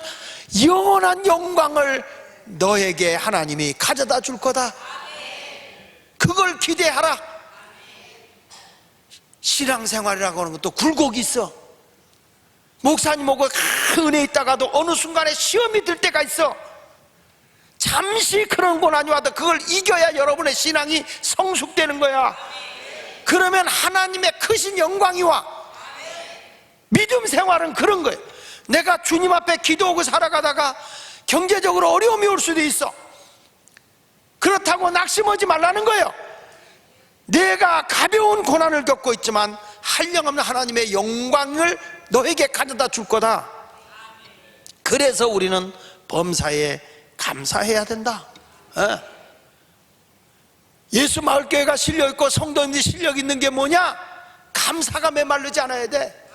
영원한 영광을 너에게 하나님이 가져다 줄 거다. 그걸 기대하라. 신앙생활이라고 하는 것도 굴곡이 있어. 목사님하고 은혜 있다가도 어느 순간에 시험이 들 때가 있어. 잠시 그런 고난이 와도 그걸 이겨야 여러분의 신앙이 성숙되는 거야. 그러면 하나님의 크신 영광이 와. 믿음 생활은 그런 거예요. 내가 주님 앞에 기도하고 살아가다가 경제적으로 어려움이 올 수도 있어. 그렇다고 낙심하지 말라는 거예요. 내가 가벼운 고난을 겪고 있지만 한량없는 하나님의 영광을 너에게 가져다 줄 거다. 그래서 우리는 범사에 감사해야 된다. 예수 마을교회가 실려있고 성도님들이 실력 있는 게 뭐냐? 감사가 메말르지 않아야 돼.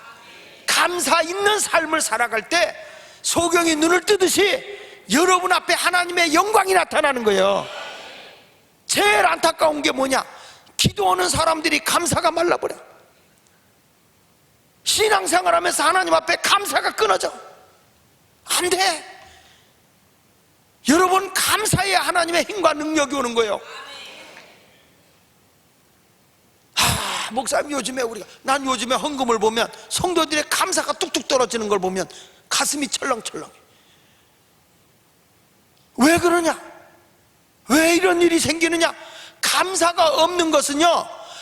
감사 있는 삶을 살아갈 때 소경이 눈을 뜨듯이 여러분 앞에 하나님의 영광이 나타나는 거예요. 제일 안타까운 게 뭐냐? 기도하는 사람들이 감사가 말라버려. 신앙생활하면서 하나님 앞에 감사가 끊어져. 안 돼. 여러분, 감사해야 하나님의 힘과 능력이 오는 거예요. 목사님, 요즘에 난 요즘에 헌금을 보면 성도들의 감사가 뚝뚝 떨어지는 걸 보면 가슴이 철렁철렁해. 왜 그러냐? 왜 이런 일이 생기느냐? 감사가 없는 것은요,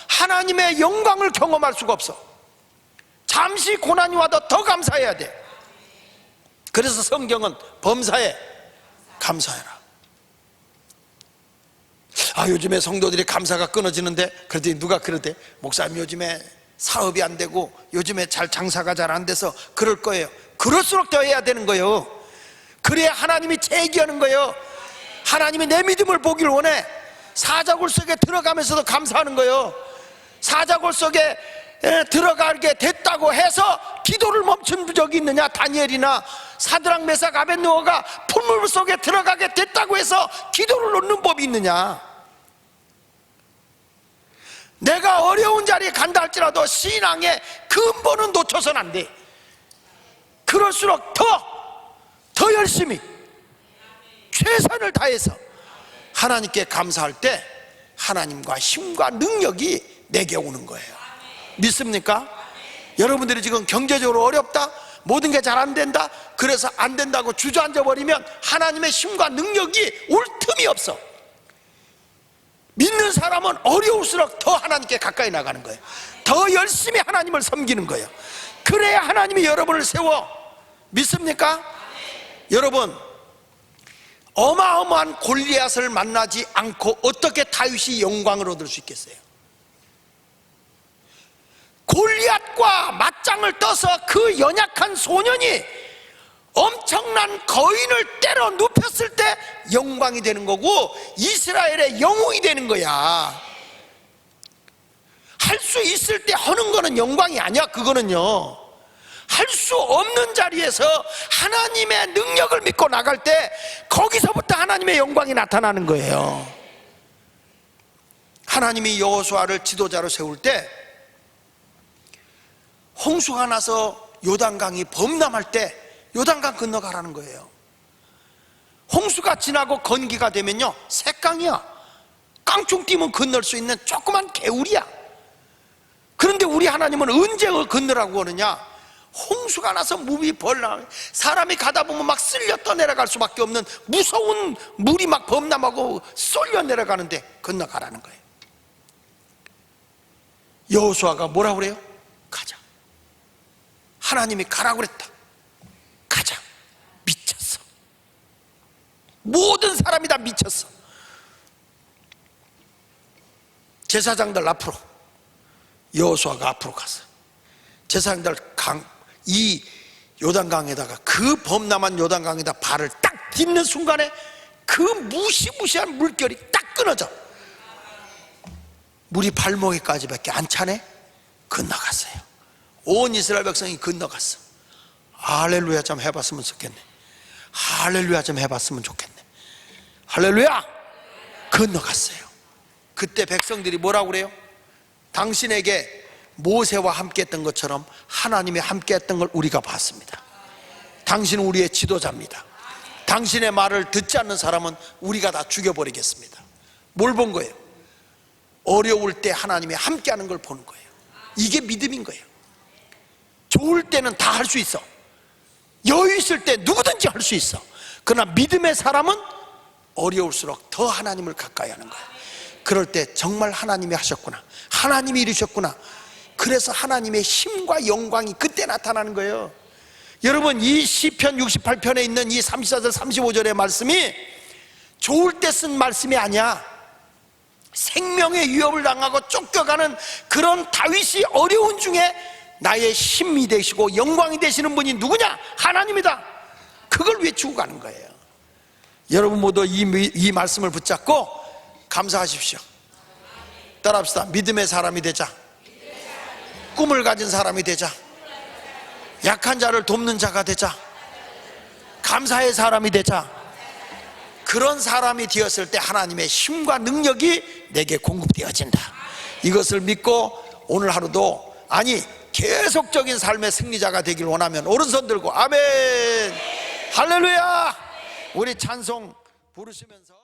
하나님의 영광을 경험할 수가 없어. 잠시 고난이 와도 더 감사해야 돼. 그래서 성경은 범사에 감사해라. 요즘에 성도들이 감사가 끊어지는데, 그랬더니 누가 그러대? 목사님, 요즘에 사업이 안 되고 요즘에 장사가 잘 안 돼서 그럴 거예요. 그럴수록 더 해야 되는 거예요. 그래야 하나님이 제기하는 거예요. 하나님이 내 믿음을 보길 원해. 사자굴 속에 들어가면서도 감사하는 거예요. 사자굴 속에 들어가게 됐다고 해서 기도를 멈춘 적이 있느냐? 다니엘이나 사드락 메삭 아벳느고가 풀물 속에 들어가게 됐다고 해서 기도를 놓는 법이 있느냐? 내가 어려운 자리에 간다 할지라도 신앙의 근본은 놓쳐서는 안 돼. 그럴수록 더 열심히 최선을 다해서 하나님께 감사할 때 하나님과 힘과 능력이 내게 오는 거예요. 믿습니까? 여러분들이 지금 경제적으로 어렵다, 모든 게 잘 안 된다, 그래서 안 된다고 주저앉아 버리면 하나님의 힘과 능력이 올 틈이 없어. 믿는 사람은 어려울수록 더 하나님께 가까이 나가는 거예요. 더 열심히 하나님을 섬기는 거예요. 그래야 하나님이 여러분을 세워. 믿습니까? 여러분, 어마어마한 골리앗을 만나지 않고 어떻게 다윗이 영광을 얻을 수 있겠어요? 골리앗과 맞짱을 떠서 그 연약한 소년이 엄청난 거인을 때려 눕혔을 때 영광이 되는 거고 이스라엘의 영웅이 되는 거야. 할 수 있을 때 하는 거는 영광이 아니야. 그거는요, 할 수 없는 자리에서 하나님의 능력을 믿고 나갈 때 거기서부터 하나님의 영광이 나타나는 거예요. 하나님이 여호수아를 지도자로 세울 때 홍수가 나서 요단강이 범람할 때 요단강 건너가라는 거예요. 홍수가 지나고 건기가 되면요, 샛강이야. 깡총 뛰면 건널 수 있는 조그만 개울이야. 그런데 우리 하나님은 언제 건너라고 하느냐? 홍수가 나서 물이 벌나 사람이 가다 보면 막 쓸려 떠내려갈 수밖에 없는 무서운 물이 막 범람하고 쏠려 내려가는데 건너가라는 거예요. 여호수아가 뭐라고 그래요? 가자. 하나님이 가라고 그랬다. 가자. 미쳤어. 모든 사람이 다 미쳤어. 제사장들 앞으로, 여호수아가 앞으로 갔어. 제사장들 이 요단강에다가, 그 범람한 요단강에다 발을 딱 딛는 순간에 그 무시무시한 물결이 딱 끊어져. 물이 발목에까지밖에 안 차네. 건너갔어요. 온 이스라엘 백성이 건너갔어. 할렐루야 좀 해봤으면 좋겠네. 할렐루야 좀 해봤으면 좋겠네. 할렐루야. 건너갔어요. 그때 백성들이 뭐라고 그래요? 당신에게 모세와 함께 했던 것처럼 하나님이 함께 했던 걸 우리가 봤습니다. 당신은 우리의 지도자입니다. 당신의 말을 듣지 않는 사람은 우리가 다 죽여버리겠습니다. 뭘 본 거예요? 어려울 때 하나님이 함께 하는 걸 보는 거예요. 이게 믿음인 거예요. 좋을 때는 다 할 수 있어. 여유 있을 때 누구든지 할 수 있어. 그러나 믿음의 사람은 어려울수록 더 하나님을 가까이 하는 거예요. 그럴 때 정말 하나님이 하셨구나, 하나님이 이루셨구나. 그래서 하나님의 힘과 영광이 그때 나타나는 거예요. 여러분, 이 시편 68편에 있는 이 34절 35절의 말씀이 좋을 때 쓴 말씀이 아니야. 생명의 위협을 당하고 쫓겨가는 그런 다윗이 어려운 중에 나의 힘이 되시고 영광이 되시는 분이 누구냐? 하나님이다. 그걸 외치고 가는 거예요. 여러분 모두 이 말씀을 붙잡고 감사하십시오. 따라합시다. 믿음의 사람이 되자. 꿈을 가진 사람이 되자. 약한 자를 돕는 자가 되자. 감사의 사람이 되자. 그런 사람이 되었을 때 하나님의 힘과 능력이 내게 공급되어진다. 이것을 믿고 오늘 하루도, 아니 계속적인 삶의 승리자가 되길 원하면 오른손 들고 아멘, 할렐루야. 우리 찬송 부르시면서